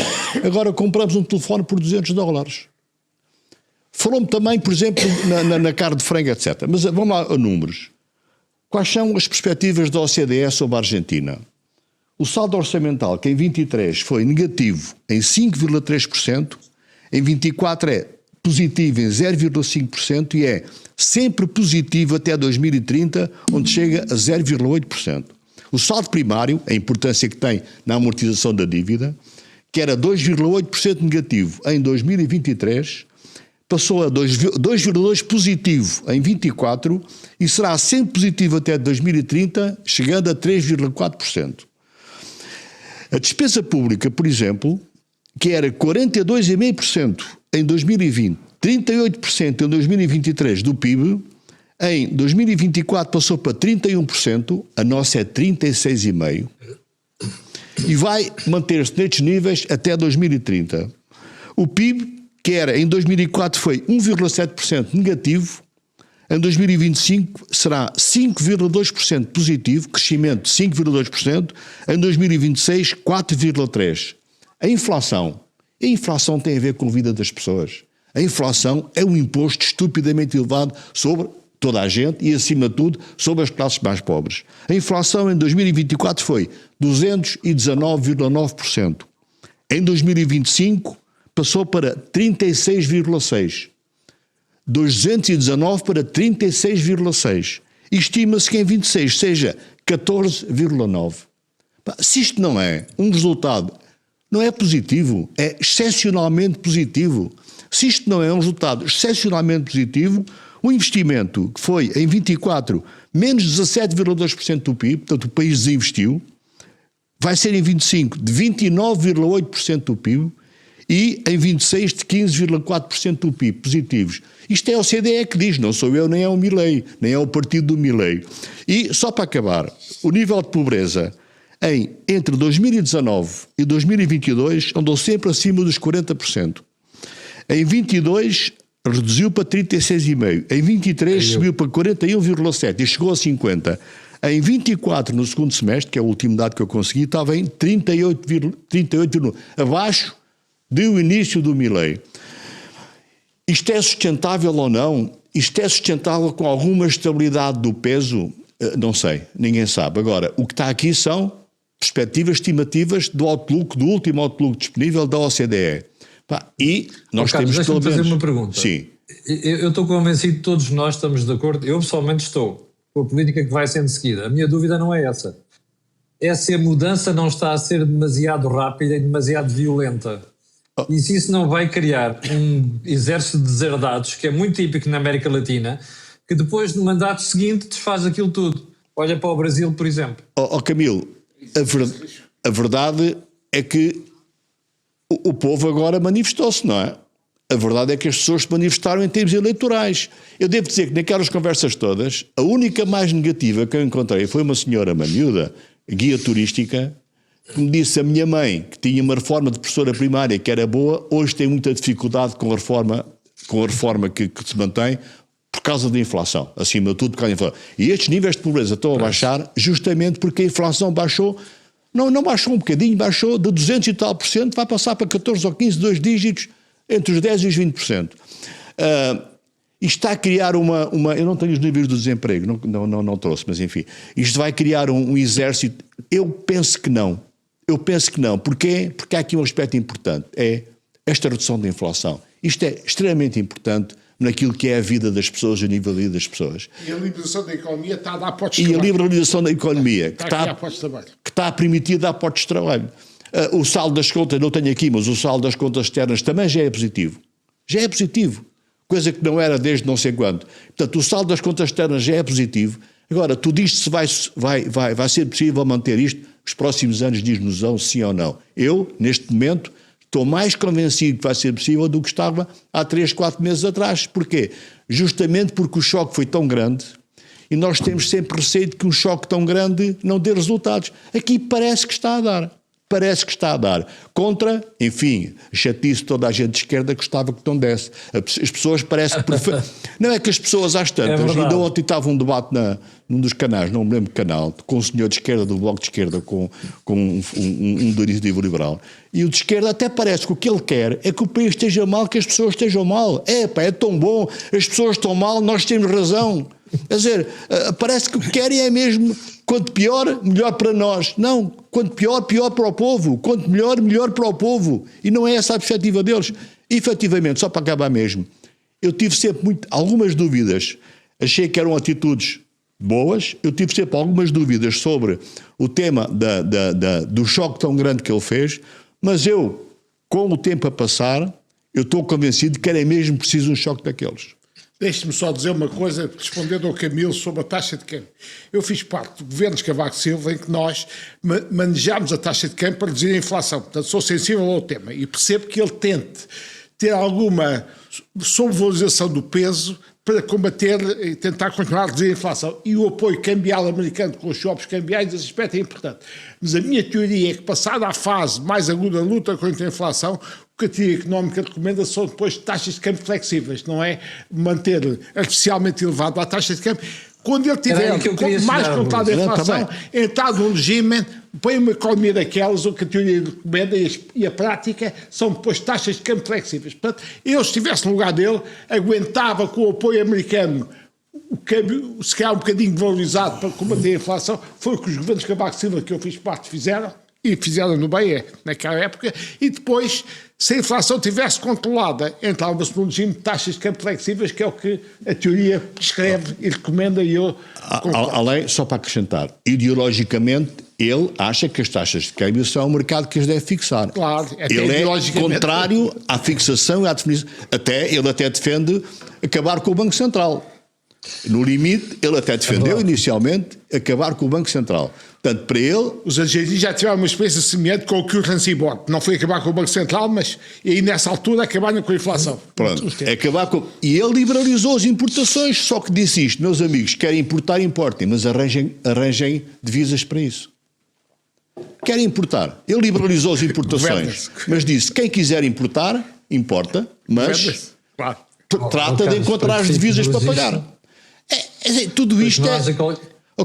Agora compramos um telefone por 200 dólares. Falou-me também, por exemplo, na carne de frango, etc. Mas vamos lá a números. Quais são as perspectivas da OCDE sobre a Argentina? O saldo orçamental, que em 23 foi negativo em 5,3%, em 24 é positivo em 0,5% e é sempre positivo até 2030, onde chega a 0,8%. O saldo primário, a importância que tem na amortização da dívida, que era 2,8% negativo em 2023, passou a 2,2% positivo em 24 e será sempre positivo até 2030, chegando a 3,4%. A despesa pública, por exemplo, que era 42,5% em 2020, 38% em 2023 do PIB, em 2024 passou para 31%, a nossa é 36,5%, e vai manter-se nestes níveis até 2030. O PIB, que era em 2004 foi 1,7% negativo, em 2025 será 5,2% positivo, crescimento de 5,2%, em 2026 4,3%. A inflação tem a ver com a vida das pessoas. A inflação é um imposto estupidamente elevado sobre toda a gente e, acima de tudo, sobre as classes mais pobres. A inflação em 2024 foi 219,9%. Em 2025 passou para 36,6%. 219 para 36,6%. E estima-se que em 26 seja 14,9%. Se isto não é um resultado, não é positivo, é excepcionalmente positivo. Se isto não é um resultado excepcionalmente positivo, o investimento que foi em 24 menos 17,2% do PIB, portanto o país desinvestiu, vai ser em 25 de 29,8% do PIB e em 26 de 15,4% do PIB positivos. Isto é a OCDE que diz, não sou eu, nem é o Milei, nem é o partido do Milei. E só para acabar, o nível de pobreza entre 2019 e 2022 andou sempre acima dos 40%. Em 22 reduziu para 36,5%. Em 23 subiu para 41,7% e chegou a 50%. Em 24, no segundo semestre, que é o último dado que eu consegui, estava em 38,1%, abaixo do início do Milei. Isto é sustentável ou não? Isto é sustentável com alguma estabilidade do peso? Não sei, ninguém sabe. Agora, o que está aqui são perspectivas estimativas do último outlook disponível da OCDE. E nós Carlos, temos pelo menos... fazer uma pergunta. Sim. Eu estou convencido que todos nós estamos de acordo, eu pessoalmente estou, com a política que vai sendo seguida. A minha dúvida não é essa. É se a mudança não está a ser demasiado rápida e demasiado violenta. E se isso não vai criar um exército de deserdados, que é muito típico na América Latina, que depois no mandato seguinte desfaz aquilo tudo. Olha para o Brasil, por exemplo. Camilo, a verdade é que o povo agora manifestou-se, não é? A verdade é que as pessoas se manifestaram em termos eleitorais. Eu devo dizer que naquelas conversas todas, a única mais negativa que eu encontrei foi uma senhora, uma miúda, guia turística, que me disse: a minha mãe, que tinha uma reforma de professora primária que era boa, hoje tem muita dificuldade com a reforma que se mantém por causa da inflação, acima de tudo por causa da inflação. E estes níveis de pobreza estão a baixar justamente porque a inflação baixou, não baixou um bocadinho, baixou de 200 e tal por cento, vai passar para 14 ou 15, 2 dígitos, entre os 10% e os 20%. Isto está a criar uma... Eu não tenho os níveis do desemprego, não trouxe, mas enfim. Isto vai criar um exército... Eu penso que não. Porquê? Porque há aqui um aspecto importante, é esta redução da inflação. Isto é extremamente importante naquilo que é a vida das pessoas, o nível de vida das pessoas. E a liberalização da economia está a dar postos de E trabalho. a liberalização da economia, que está a permitir dar postos de trabalho. O saldo das contas, não tenho aqui, mas o saldo das contas externas também já é positivo. Já é positivo. Coisa que não era desde não sei quando. Portanto, o saldo das contas externas já é positivo. Agora, tu dizes se vai ser possível manter isto nos próximos anos, diz-nos sim ou não. Eu, neste momento, estou mais convencido que vai ser possível do que estava há 3, 4 meses atrás. Porquê? Justamente porque o choque foi tão grande e nós temos sempre receio de que um choque tão grande não dê resultados. Aqui parece que está a dar. Contra, enfim, chatice, toda a gente de esquerda gostava que não desse. As pessoas parecem que... Não é que as pessoas às tantas... Ainda ontem estava um debate num dos canais, não me lembro do canal, com um senhor de esquerda, do Bloco de Esquerda, com um do Iniciativa Liberal. E o de esquerda até parece que o que ele quer é que o país esteja mal, que as pessoas estejam mal. É tão bom, as pessoas estão mal, nós temos razão. Quer dizer, parece que o que querem é mesmo... Quanto pior, melhor para nós. Não, quanto pior, pior para o povo. Quanto melhor, melhor para o povo. E não é essa a perspectiva deles. E, efetivamente, só para acabar mesmo, eu tive sempre algumas dúvidas. Achei que eram atitudes boas. Eu tive sempre algumas dúvidas sobre o tema do choque tão grande que ele fez. Mas eu, com o tempo a passar, eu estou convencido que era mesmo preciso um choque daqueles. Deixe-me só dizer uma coisa, respondendo ao Camilo sobre a taxa de câmbio. Eu fiz parte do governo de Cavaco Silva em que nós manejámos a taxa de câmbio para reduzir a inflação. Portanto, sou sensível ao tema e percebo que ele tente ter alguma sobrevalorização do peso para combater e tentar continuar a reduzir a inflação. E o apoio cambial americano com os shops cambiais, esse aspecto é importante. Mas a minha teoria é que, passada a fase mais aguda da luta contra a inflação, o que a teoria económica recomenda são depois taxas de câmbio flexíveis, não é manter artificialmente elevado a taxa de câmbio. Quando ele tiver mais controlado a inflação, entrar num regime, põe uma economia daquelas, o que a teoria recomenda e a prática são depois taxas de câmbio flexíveis. Portanto, eu, se estivesse no lugar dele, aguentava com o apoio americano o câmbio, se calhar um bocadinho valorizado para combater a inflação. Foi o que os governos de Cavaco Silva, que eu fiz parte, fizeram, e fizeram no bem naquela época, e depois, se a inflação estivesse controlada, entrava-se num regime de taxas de câmbio flexíveis, que é o que a teoria prescreve e recomenda, e eu concordo. Além, só para acrescentar, ideologicamente, ele acha que as taxas de câmbio são o mercado que as deve fixar. Claro, ele é contrário à fixação e à definição. Ele até defende acabar com o Banco Central. No limite, ele até defendeu inicialmente acabar com o Banco Central. Portanto, para ele... Os argentinos já tiveram uma experiência semelhante com o Currency Board. Não foi acabar com o Banco Central, mas aí nessa altura acabaram com a inflação. Pronto, acabar com... E ele liberalizou as importações, só que disse isto: meus amigos, querem importar, importem, mas arranjem divisas para isso. Querem importar. Ele liberalizou as importações, mas disse: quem quiser importar, importa, mas trata de encontrar as divisas para pagar. Tudo isto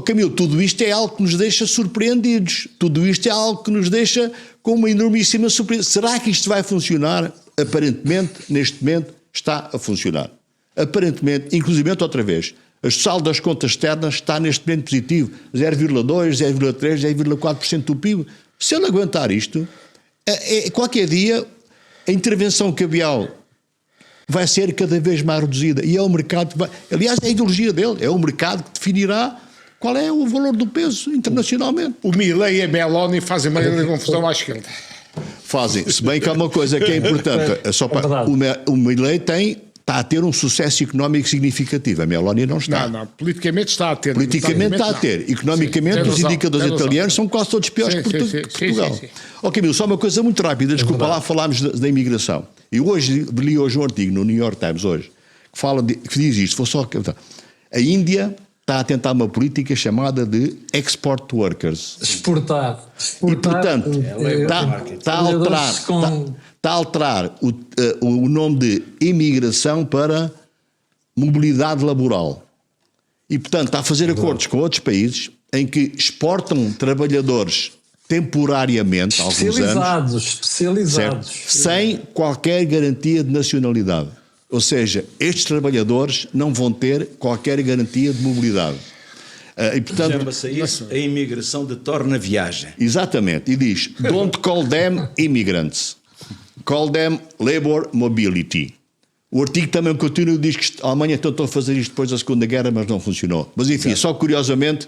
Camilo, tudo isto é algo que nos deixa surpreendidos. Tudo isto é algo que nos deixa com uma enormíssima surpresa. Será que isto vai funcionar? Aparentemente, neste momento, está a funcionar. Aparentemente, inclusive outra vez, o saldo das contas externas está neste momento positivo. 0,2, 0,3, 0,4% do PIB. Se ele aguentar isto, qualquer dia a intervenção cambial vai ser cada vez mais reduzida. E é o mercado que vai... Aliás, é a ideologia dele. É o mercado que definirá qual é o valor do peso internacionalmente. O Milei e a Meloni fazem uma grande confusão à esquerda. Fazem. Se bem que há uma coisa que é importante. O Milei está a ter um sucesso económico significativo. A Meloni não está. Não, politicamente está a ter. Politicamente está a ter. Economicamente, os indicadores italianos são quase todos piores que Portugal. Ok, Camilo, só uma coisa muito rápida. Desculpa, lá falámos da imigração. E li hoje um artigo no New York Times, que diz isto. A Índia está a tentar uma política chamada de export workers. Exportar. E, portanto, está a alterar o nome de imigração para mobilidade laboral. E, portanto, está a fazer acordos com outros países em que exportam trabalhadores temporariamente, há alguns anos, especializados. Certo, sem qualquer garantia de nacionalidade. Ou seja, estes trabalhadores não vão ter qualquer garantia de mobilidade. E, portanto, chama-se isso a imigração de torna-viagem. Exatamente. E diz, don't call them immigrants. Call them labor mobility. O artigo também continua e diz que a Alemanha tentou fazer isto depois da Segunda Guerra, mas não funcionou. Mas enfim, certo. Só curiosamente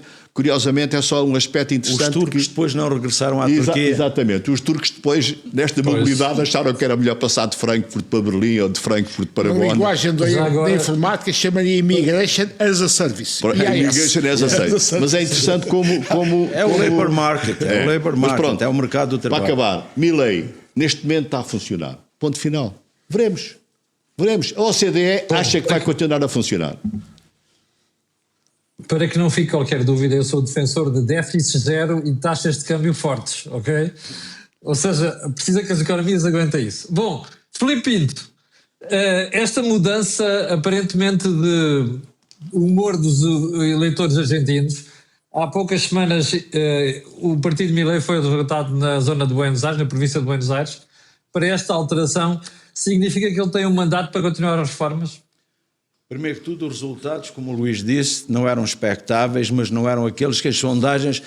é só um aspecto interessante. Os turcos depois não regressaram à Turquia. Exatamente. Os turcos depois, nesta mobilidade, acharam que era melhor passar de Frankfurt para Berlim ou de Frankfurt para Bonn. A linguagem da informática chamaria Immigration as a Service. Immigration as a Service. Mas é interessante como é o labor market. É o labor market. Pronto, é o mercado do trabalho. Para acabar, Milei, neste momento está a funcionar. Ponto final. Veremos. A OCDE acha que vai continuar a funcionar. Para que não fique qualquer dúvida, eu sou defensor de déficit zero e taxas de câmbio fortes, ok? Ou seja, precisa que as economias aguentem isso. Bom, Filipe Pinto, esta mudança aparentemente de humor dos eleitores argentinos, há poucas semanas o partido Milei foi derrotado na zona de Buenos Aires, na província de Buenos Aires. Para esta alteração, significa que ele tem um mandato para continuar as reformas? Primeiro que tudo, os resultados, como o Luís disse, não eram expectáveis, mas não eram aqueles que as sondagens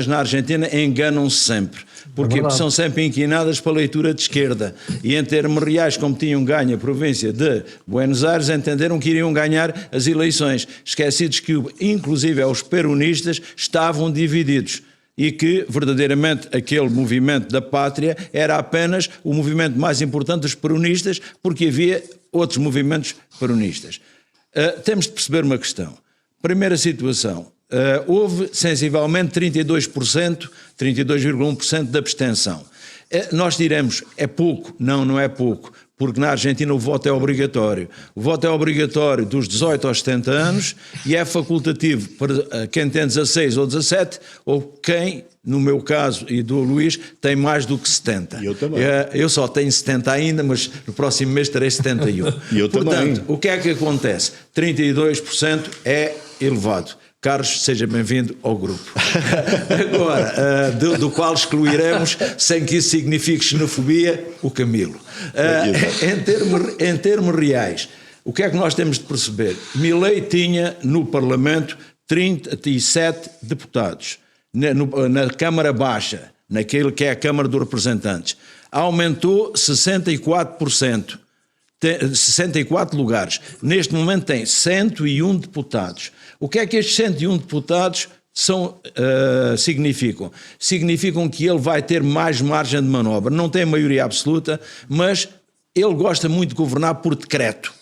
na Argentina enganam-se sempre. Porquê? Porque são sempre inclinadas para a leitura de esquerda. E em termos reais, como tinham ganho a província de Buenos Aires, entenderam que iriam ganhar as eleições. Esquecidos que, inclusive, os peronistas estavam divididos. E que, verdadeiramente, aquele movimento da pátria era apenas o movimento mais importante dos peronistas, porque havia outros movimentos peronistas. Temos de perceber uma questão. Primeira situação, houve sensivelmente 32,1% de abstenção. Nós diremos, é pouco? Não, não é pouco. Porque na Argentina o voto é obrigatório. O voto é obrigatório dos 18 aos 70 anos e é facultativo para quem tem 16 ou 17 ou quem, no meu caso e do Luís, tem mais do que 70. Eu também. Eu só tenho 70 ainda, mas no próximo mês terei 71. Eu Portanto, também. o que é que acontece? 32% é elevado. Carlos, seja bem-vindo ao grupo. Agora, do qual excluiremos, sem que isso signifique xenofobia, o Camilo. Em termos reais, o que é que nós temos de perceber? Milei tinha no Parlamento 37 deputados. Na Câmara Baixa, naquele que é a Câmara dos Representantes, aumentou 64%. 64 lugares. Neste momento tem 101 deputados. O que é que estes 101 deputados significam? Significam que ele vai ter mais margem de manobra. Não tem maioria absoluta, mas ele gosta muito de governar por decreto.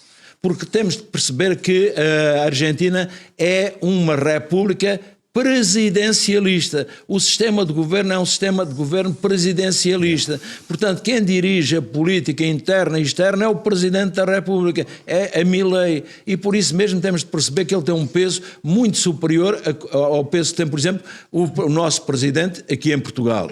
Porque temos de perceber que a Argentina é uma república presidencialista. O sistema de governo é um sistema de governo presidencialista. Portanto, quem dirige a política interna e externa é o Presidente da República, é a Milei. E por isso mesmo temos de perceber que ele tem um peso muito superior ao peso que tem, por exemplo, o nosso Presidente aqui em Portugal.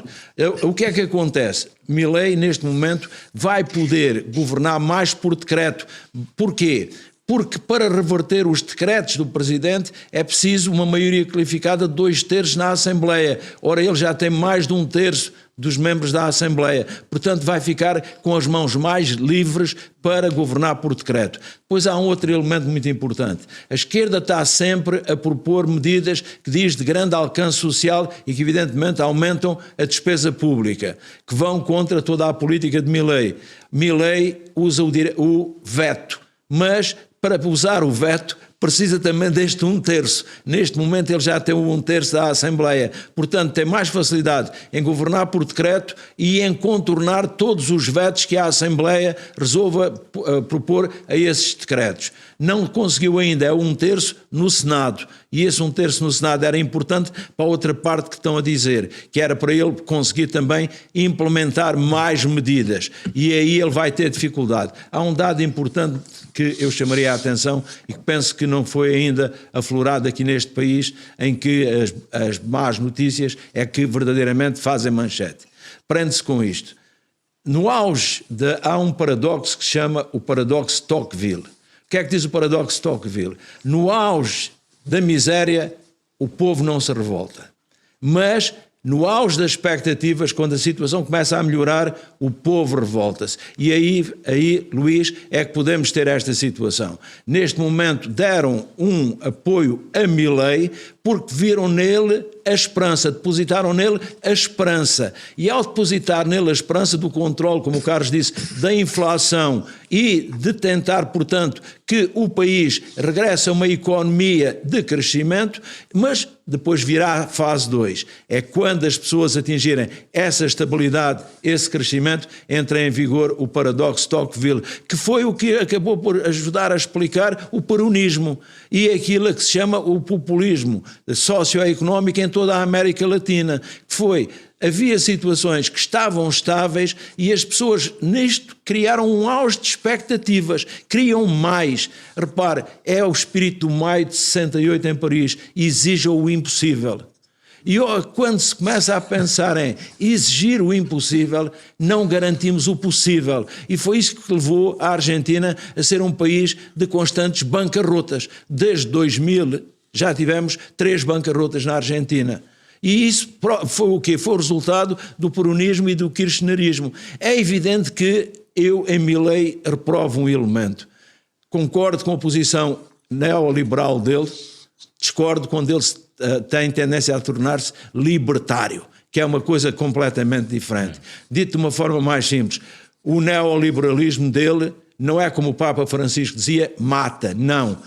O que é que acontece? Milei, neste momento, vai poder governar mais por decreto. Porquê? Porque para reverter os decretos do Presidente é preciso uma maioria qualificada de 2/3 na Assembleia. Ora, ele já tem mais de 1/3 dos membros da Assembleia. Portanto, vai ficar com as mãos mais livres para governar por decreto. Pois há um outro elemento muito importante. A esquerda está sempre a propor medidas que diz de grande alcance social e que, evidentemente, aumentam a despesa pública, que vão contra toda a política de Milei. Milei usa o veto, mas para usar o veto precisa também deste 1/3. Neste momento ele já tem o 1/3 da Assembleia. Portanto, tem mais facilidade em governar por decreto e em contornar todos os vetos que a Assembleia resolva propor a esses decretos. Não conseguiu ainda, é 1/3 no Senado. E esse 1/3 no Senado era importante para a outra parte que estão a dizer, que era para ele conseguir também implementar mais medidas. E aí ele vai ter dificuldade. Há um dado importante que eu chamaria a atenção e que penso que não foi ainda aflorado aqui neste país, em que as más notícias é que verdadeiramente fazem manchete. Prende-se com isto. No auge, há um paradoxo que se chama o paradoxo Tocqueville. O que é que diz o paradoxo Tocqueville? No auge da miséria, o povo não se revolta. Mas, no auge das expectativas, quando a situação começa a melhorar, o povo revolta-se. E aí, Luís, é que podemos ter esta situação. Neste momento deram um apoio a Milei porque viram nele a esperança, depositaram nele a esperança. E ao depositar nele a esperança do controle, como o Carlos disse, da inflação e de tentar, portanto, que o país regresse a uma economia de crescimento, mas depois virá a fase 2. É quando as pessoas atingirem essa estabilidade, esse crescimento, entra em vigor o paradoxo Tocqueville, que foi o que acabou por ajudar a explicar o peronismo e aquilo que se chama o populismo socioeconómico em toda a América Latina, que foi... Havia situações que estavam estáveis e as pessoas nisto criaram um auge de expectativas, criam mais. Repare, é o espírito do maio de 68 em Paris, exija o impossível. E quando se começa a pensar em exigir o impossível, não garantimos o possível. E foi isso que levou a Argentina a ser um país de constantes bancarrotas. Desde 2000 já tivemos 3 bancarrotas na Argentina. E isso foi o quê? Foi o resultado do peronismo e do kirchnerismo. É evidente que eu, em Milei, reprovo um elemento. Concordo com a posição neoliberal dele, discordo quando ele tem tendência a tornar-se libertário, que é uma coisa completamente diferente. Dito de uma forma mais simples, o neoliberalismo dele não é como o Papa Francisco dizia, mata, não.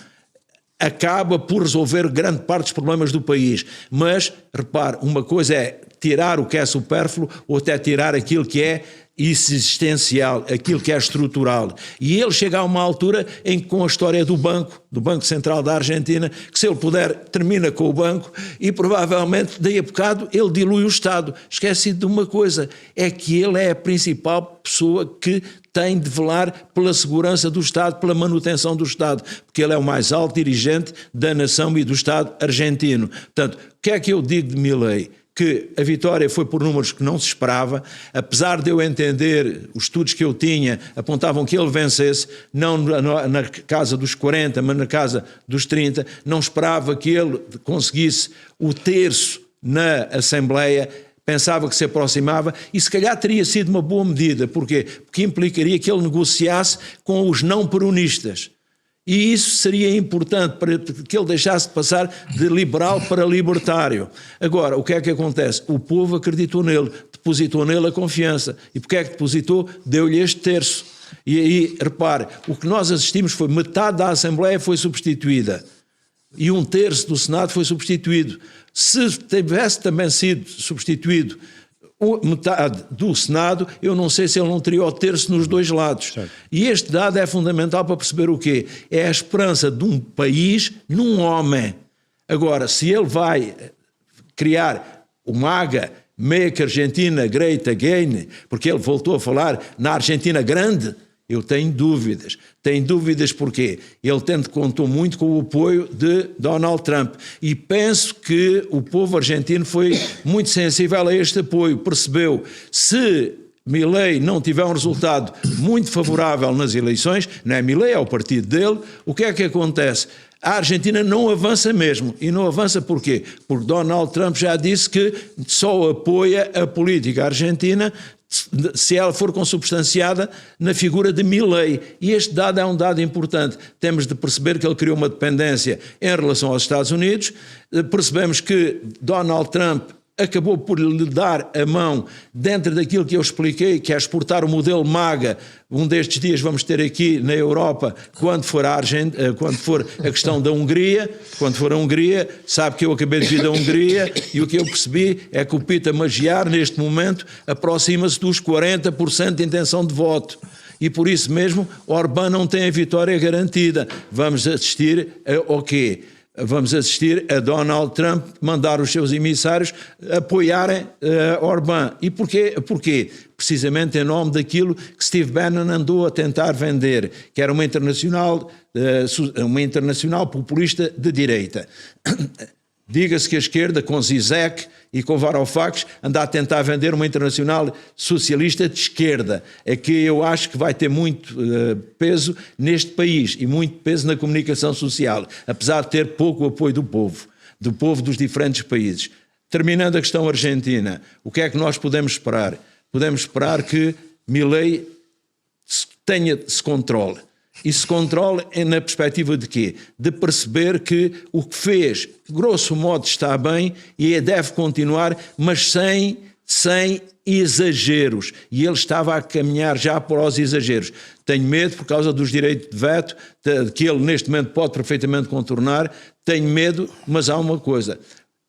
Acaba por resolver grande parte dos problemas do país. Mas, repare, uma coisa é tirar o que é supérfluo ou até tirar aquilo que é existencial, aquilo que é estrutural. E ele chega a uma altura em que, com a história do Banco Central da Argentina, que se ele puder termina com o banco e provavelmente daí a bocado ele dilui o Estado. Esquecido de uma coisa, é que ele é a principal pessoa que tem de velar pela segurança do Estado, pela manutenção do Estado, porque ele é o mais alto dirigente da nação e do Estado argentino. Portanto, o que é que eu digo de Milei? Que a vitória foi por números que não se esperava, apesar de eu entender, os estudos que eu tinha apontavam que ele vencesse, não na casa dos 40, mas na casa dos 30, não esperava que ele conseguisse o terço na Assembleia, pensava que se aproximava e se calhar teria sido uma boa medida. Porquê? Porque implicaria que ele negociasse com os não peronistas. E isso seria importante para que ele deixasse de passar de liberal para libertário. Agora, o que é que acontece? O povo acreditou nele, depositou nele a confiança. E porque é que depositou? Deu-lhe este terço. E aí, repare, o que nós assistimos foi metade da Assembleia foi substituída. E 1/3 do Senado foi substituído. Se tivesse também sido substituído metade do Senado, eu não sei se ele não teria o terço nos dois lados. Certo. E este dado é fundamental para perceber o quê? É a esperança de um país num homem. Agora, se ele vai criar o MAGA, Make Argentina Great Again, porque ele voltou a falar na Argentina grande, eu tenho dúvidas. Tenho dúvidas porque ele contou muito com o apoio de Donald Trump e penso que o povo argentino foi muito sensível a este apoio, percebeu, se Milei não tiver um resultado muito favorável nas eleições, não é Milei, é o partido dele, o que é que acontece? A Argentina não avança mesmo. E não avança porquê? Porque Donald Trump já disse que só apoia a política argentina se ela for consubstanciada na figura de Milei. E este dado é um dado importante. Temos de perceber que ele criou uma dependência em relação aos Estados Unidos. Percebemos que Donald Trump acabou por lhe dar a mão dentro daquilo que eu expliquei, que é exportar o modelo MAGA. Um destes dias vamos ter aqui na Europa, quando for a questão da Hungria, quando for a Hungria, sabe que eu acabei de vir da Hungria e o que eu percebi é que o Peter Magyar, neste momento, aproxima-se dos 40% de intenção de voto. E por isso mesmo, Orbán não tem a vitória garantida. Vamos assistir ao quê? Vamos assistir a Donald Trump mandar os seus emissários apoiarem Orbán. E porquê? Precisamente em nome daquilo que Steve Bannon andou a tentar vender, que era uma internacional populista de direita. Diga-se que a esquerda, com Zizek e com Varoufakis, anda a tentar vender uma internacional socialista de esquerda, que eu acho que vai ter muito peso neste país e muito peso na comunicação social, apesar de ter pouco apoio do povo dos diferentes países. Terminando a questão argentina, o que é que nós podemos esperar? Podemos esperar que Milei se controle. E se controle na perspectiva de quê? De perceber que o que fez, grosso modo, está bem e deve continuar, mas sem exageros. E ele estava a caminhar já para os exageros. Tenho medo, por causa dos direitos de veto, que ele neste momento pode perfeitamente contornar. Tenho medo, mas há uma coisa.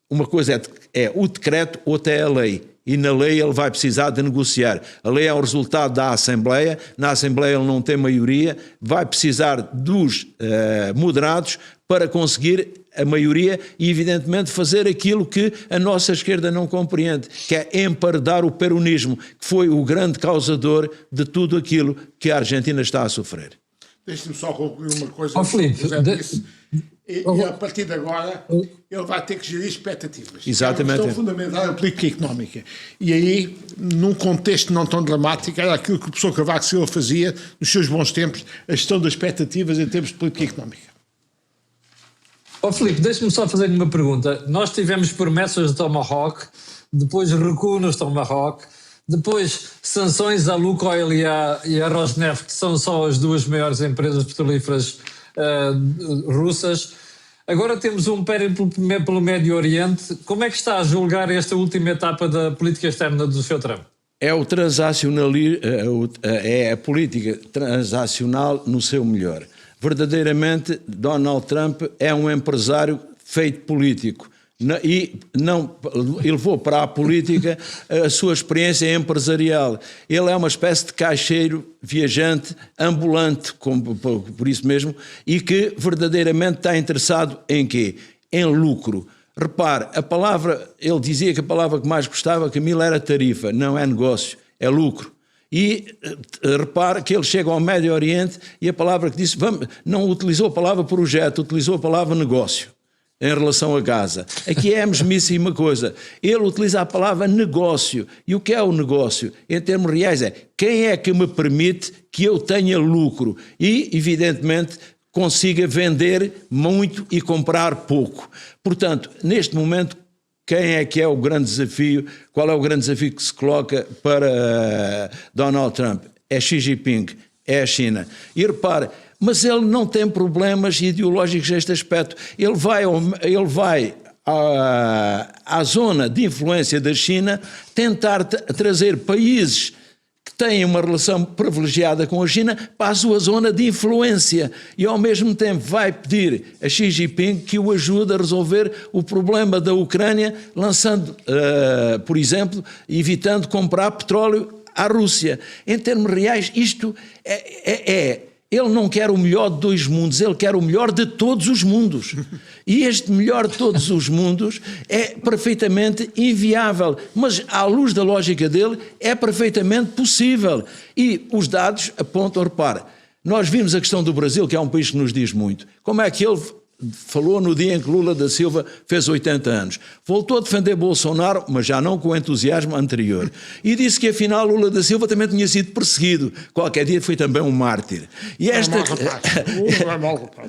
Uma coisa é o decreto, outra é a lei. E na lei ele vai precisar de negociar. A lei é o resultado da Assembleia, na Assembleia ele não tem maioria, vai precisar dos moderados para conseguir a maioria e, evidentemente, fazer aquilo que a nossa esquerda não compreende, que é emparedar o peronismo, que foi o grande causador de tudo aquilo que a Argentina está a sofrer. Deixe-me só concluir uma coisa. Filipe, e a partir de agora ele vai ter que gerir expectativas. Exatamente. É uma questão fundamental da política económica. E aí, num contexto não tão dramático, era aquilo que o professor Cavaco Silva fazia nos seus bons tempos, a gestão das expectativas em termos de política económica. Filipe, deixa-me só fazer-lhe uma pergunta. Nós tivemos promessas de Tomahawk, depois recuo nos Tomahawk, depois sanções à Lukoil e à Rosneft, que são só as duas maiores empresas petrolíferas russas. Agora temos um périplo pelo Médio Oriente. Como é que está a julgar esta última etapa da política externa do Sr. Trump? É o transacionalismo, é a política transacional no seu melhor. Verdadeiramente, Donald Trump é um empresário feito político. E ele levou para a política a sua experiência empresarial. Ele é uma espécie de caixeiro viajante, ambulante, por isso mesmo, e que verdadeiramente está interessado em quê? Em lucro. Repare, ele dizia que a palavra que mais gostava, Camilo, era tarifa, não é negócio, é lucro. E repare que ele chega ao Médio Oriente e a palavra que disse, não utilizou a palavra projeto, utilizou a palavra negócio. Em relação a Gaza. Aqui é a mesmíssima coisa. Ele utiliza a palavra negócio. E o que é o negócio? Em termos reais é quem é que me permite que eu tenha lucro e, evidentemente, consiga vender muito e comprar pouco. Portanto, neste momento, quem é que é o grande desafio? Qual é o grande desafio que se coloca para Donald Trump? É Xi Jinping, é a China. E repare, mas ele não tem problemas ideológicos neste aspecto. Ele vai à zona de influência da China tentar trazer países que têm uma relação privilegiada com a China para a sua zona de influência e ao mesmo tempo vai pedir a Xi Jinping que o ajude a resolver o problema da Ucrânia, lançando, por exemplo, evitando comprar petróleo à Rússia. Em termos reais, isto ele não quer o melhor de dois mundos, ele quer o melhor de todos os mundos. E este melhor de todos os mundos é perfeitamente inviável, mas à luz da lógica dele é perfeitamente possível. E os dados apontam, repare, nós vimos a questão do Brasil, que é um país que nos diz muito. Como é que ele falou no dia em que Lula da Silva fez 80 anos. Voltou a defender Bolsonaro, mas já não com o entusiasmo anterior. E disse que afinal Lula da Silva também tinha sido perseguido. Qualquer dia foi também um mártir. E esta...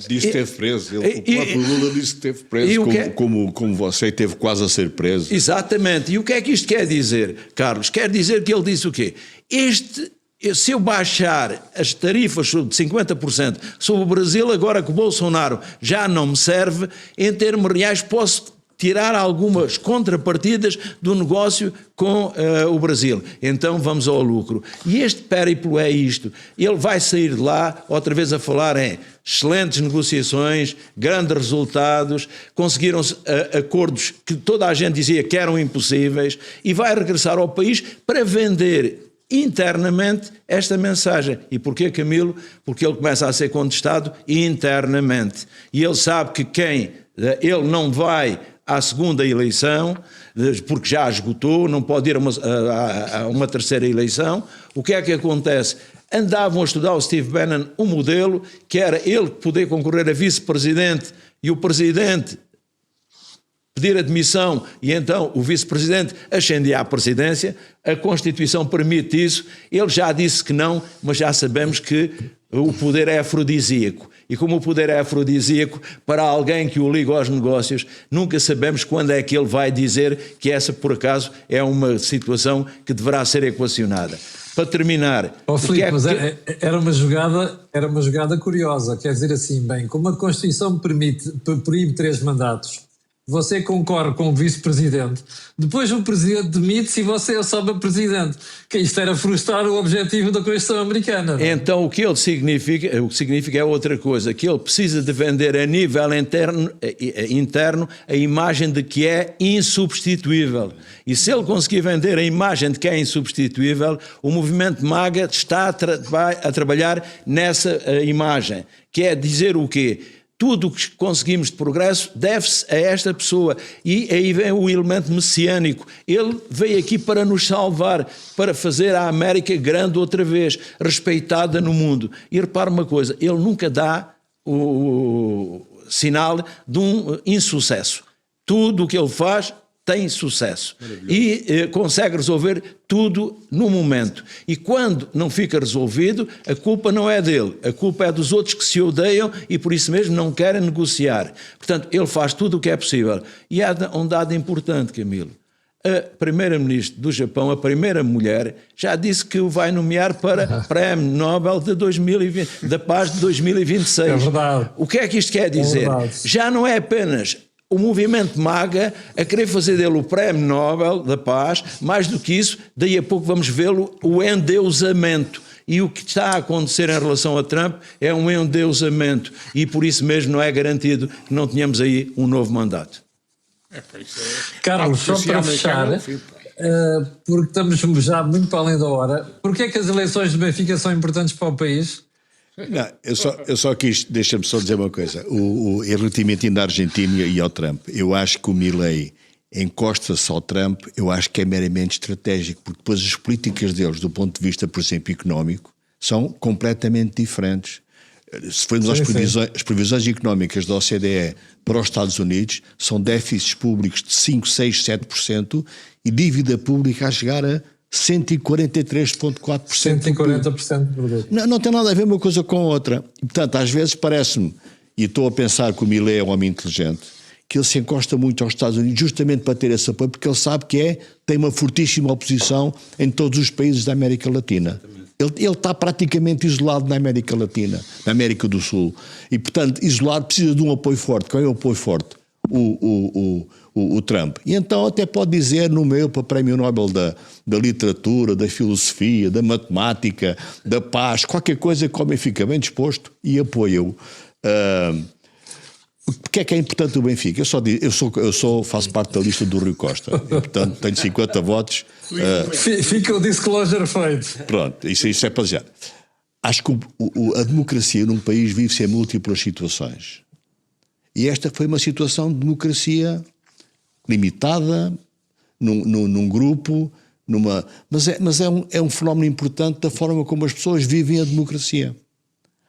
Disse que esteve preso. O próprio Lula disse que esteve preso, como você, e esteve quase a ser preso. Exatamente. E o que é que isto quer dizer, Carlos? Quer dizer que ele disse o quê? Se eu baixar as tarifas de 50% sobre o Brasil, agora que o Bolsonaro já não me serve, em termos reais posso tirar algumas contrapartidas do negócio com o Brasil. Então vamos ao lucro. E este périplo é isto. Ele vai sair de lá outra vez a falar em excelentes negociações, grandes resultados, conseguiram-se acordos que toda a gente dizia que eram impossíveis, e vai regressar ao país para vender internamente esta mensagem. E porquê, Camilo? Porque ele começa a ser contestado internamente. E ele sabe que ele não vai à segunda eleição, porque já esgotou, não pode ir a uma terceira eleição. O que é que acontece? Andavam a estudar o Steve Bannon um modelo que era ele poder concorrer a vice-presidente e o presidente pedir admissão e então o vice-presidente ascendia à presidência. A Constituição permite isso. Ele já disse que não, mas já sabemos que o poder é afrodisíaco. E como o poder é afrodisíaco, para alguém que o liga aos negócios, nunca sabemos quando é que ele vai dizer que essa, por acaso, é uma situação que deverá ser equacionada. Para terminar... Filipe, mas era uma jogada curiosa. Quer dizer assim, bem, como a Constituição proíbe 3 mandatos, você concorre com o vice-presidente, depois o presidente demite-se e você sobe a presidente. Que isto era frustrar o objetivo da Constituição americana. Não? Então o que significa é outra coisa, que ele precisa de vender a nível interno a imagem de que é insubstituível. E se ele conseguir vender a imagem de que é insubstituível, o movimento MAGA está a trabalhar nessa imagem, que é dizer o quê? Tudo o que conseguimos de progresso deve-se a esta pessoa. E aí vem o elemento messiânico. Ele veio aqui para nos salvar, para fazer a América grande outra vez, respeitada no mundo. E repare uma coisa, ele nunca dá o sinal de um insucesso. Tudo o que ele faz tem sucesso e consegue resolver tudo no momento. E quando não fica resolvido, a culpa não é dele, a culpa é dos outros que se odeiam e por isso mesmo não querem negociar. Portanto, ele faz tudo o que é possível. E há um dado importante, Camilo. A primeira-ministra do Japão, a primeira mulher, já disse que o vai nomear para Prémio Nobel de 2020, da Paz de 2026. É verdade. O que é que isto quer dizer? Já não é apenas o movimento MAGA a querer fazer dele o Prémio Nobel da Paz, mais do que isso, daí a pouco vamos vê-lo o endeusamento. E o que está a acontecer em relação a Trump é um endeusamento. E por isso mesmo não é garantido que não tenhamos aí um novo mandato. Carlos, só para fechar, porque estamos já muito para além da hora, porque é que as eleições do Benfica são importantes para o país? Não, eu só quis, deixa-me só dizer uma coisa, relativamente ainda à Argentina e ao Trump, eu acho que o Milei encosta-se ao Trump, eu acho que é meramente estratégico, porque depois as políticas deles, do ponto de vista, por exemplo, económico, são completamente diferentes. Se formos às previsões económicas da OCDE para os Estados Unidos, são déficits públicos de 5, 6, 7% e dívida pública a chegar a 143,4%. 140%. Não tem nada a ver uma coisa com a outra. E, portanto, às vezes parece-me, e estou a pensar que o Milei é um homem inteligente, que ele se encosta muito aos Estados Unidos justamente para ter esse apoio, porque ele sabe que tem uma fortíssima oposição em todos os países da América Latina. Ele está praticamente isolado na América Latina, na América do Sul. E, portanto, isolado precisa de um apoio forte. Qual é o apoio forte? O Trump. E então até pode dizer no meu para o Prémio Nobel da Literatura, da Filosofia, da Matemática, da Paz, qualquer coisa que o homem fica bem disposto e apoia-o. Porque é importante o Benfica? Eu faço parte da lista do Rui Costa. E, portanto, tenho 50 votos. Fica o disclosure feito. Pronto, isso é para já. Acho que a democracia num país vive-se em múltiplas situações. E esta foi uma situação de democracia limitada, num grupo, mas é um fenómeno importante da forma como as pessoas vivem a democracia.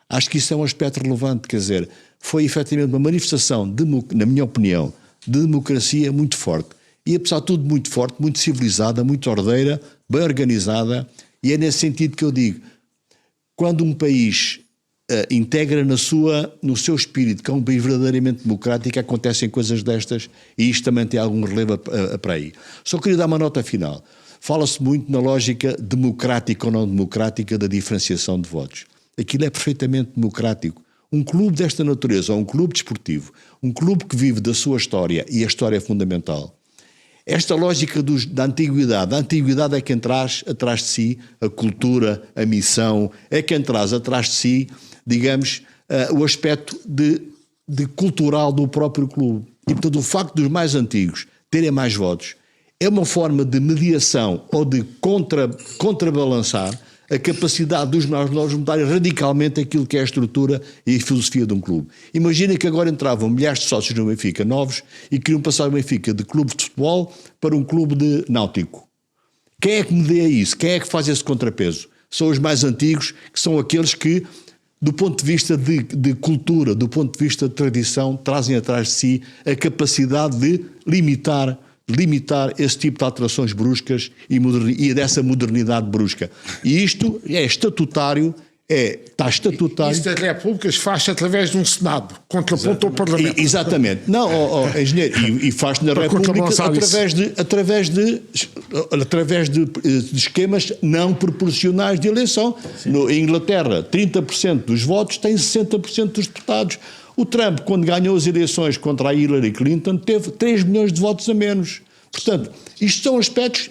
Acho que isso é um aspecto relevante, quer dizer, foi efetivamente uma manifestação, na minha opinião, de democracia muito forte. E apesar de tudo muito forte, muito civilizada, muito ordeira, bem organizada, e é nesse sentido que eu digo, quando um país integra no seu espírito, que é um país verdadeiramente democrático, acontecem coisas destas, e isto também tem algum relevo para aí. Só queria dar uma nota final. Fala-se muito na lógica democrática ou não democrática da diferenciação de votos. Aquilo é perfeitamente democrático. Um clube desta natureza, ou um clube desportivo, um clube que vive da sua história, e a história é fundamental. Esta lógica da antiguidade, a antiguidade é quem traz atrás de si a cultura, a missão, é quem traz atrás de si, digamos, o aspecto de cultural do próprio clube. E, portanto, o facto dos mais antigos terem mais votos é uma forma de mediação ou de contrabalançar a capacidade dos mais novos mudarem radicalmente aquilo que é a estrutura e a filosofia de um clube. Imaginem que agora entravam milhares de sócios no Benfica novos e queriam passar o Benfica de clube de futebol para um clube de náutico. Quem é que media isso? Quem é que faz esse contrapeso? São os mais antigos, que são aqueles que, do ponto de vista de cultura, do ponto de vista de tradição, trazem atrás de si a capacidade de limitar esse tipo de alterações bruscas e dessa modernidade brusca. E isto é estatutário, está estatutário. Isso das repúblicas faz-se através de um Senado, contraponto ao Parlamento. Exatamente. Não, engenheiro, e faz-se na República através de esquemas não proporcionais de eleição. Em Inglaterra, 30% dos votos têm 60% dos deputados. O Trump, quando ganhou as eleições contra a Hillary Clinton, teve 3 milhões de votos a menos. Portanto, isto são aspectos...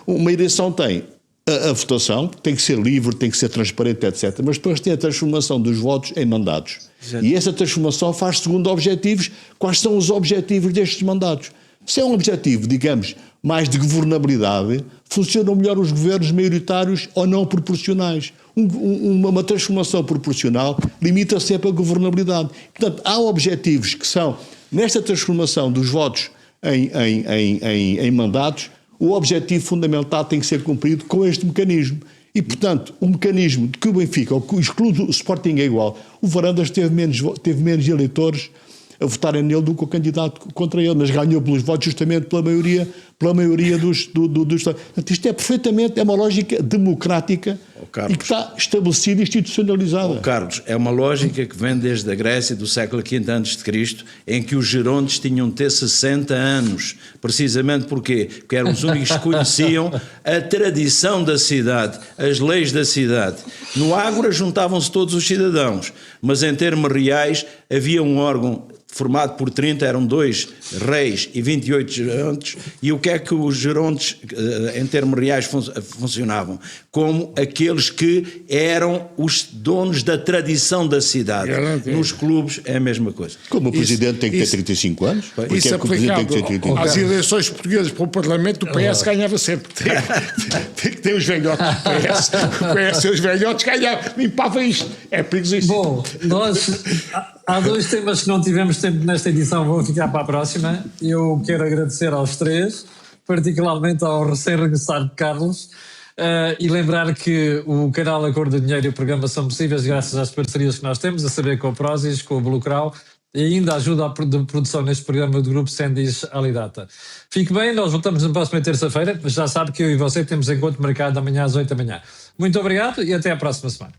uma eleição tem a votação, tem que ser livre, tem que ser transparente, etc. Mas depois tem a transformação dos votos em mandatos. Exato. E essa transformação faz segundo objetivos. Quais são os objetivos destes mandatos? Se é um objetivo, digamos, mais de governabilidade, funcionam melhor os governos maioritários ou não proporcionais. Uma transformação proporcional limita sempre a governabilidade. Portanto, há objetivos que são, nesta transformação dos votos em mandatos, o objetivo fundamental tem que ser cumprido com este mecanismo. E, portanto, o mecanismo de que o Benfica, ou que exclui o Sporting é igual, o Varandas teve menos eleitores a votarem nele do que o candidato contra ele, mas ganhou pelos votos justamente pela maioria dos... Portanto, isto é perfeitamente, é uma lógica democrática e que está estabelecida e institucionalizada. Carlos, é uma lógica que vem desde a Grécia do século V a.C., em que os gerontes tinham de ter 60 anos, precisamente porque eram os únicos que conheciam a tradição da cidade, as leis da cidade. No Ágora juntavam-se todos os cidadãos, mas em termos reais havia um órgão formado por 30, eram 2 reis e 28 gerontes, e o que é que os gerontes, em termos reais, funcionavam? Como aqueles que eram os donos da tradição da cidade. Nos clubes é a mesma coisa. Como o Presidente tem que ter 35 anos? Isso aplicado às eleições portuguesas para o Parlamento, o PS ganhava sempre. Tem os velhotes do PS. O PS e os velhotes ganhavam, limpava isto. É perigosíssimo. Bom, nós... Há 2 temas que não tivemos tempo nesta edição, vão ficar para a próxima. Eu quero agradecer aos 3, particularmente ao recém-regressado Carlos, e lembrar que o canal A Cor do Dinheiro e o programa são possíveis graças às parcerias que nós temos, a saber com a Prozis, com o Blucral, e ainda ajuda à produção neste programa do Grupo Sendis Alidata. Fique bem, nós voltamos na próxima terça-feira, mas já sabe que eu e você temos encontro marcado amanhã às 8 da manhã. Muito obrigado e até à próxima semana.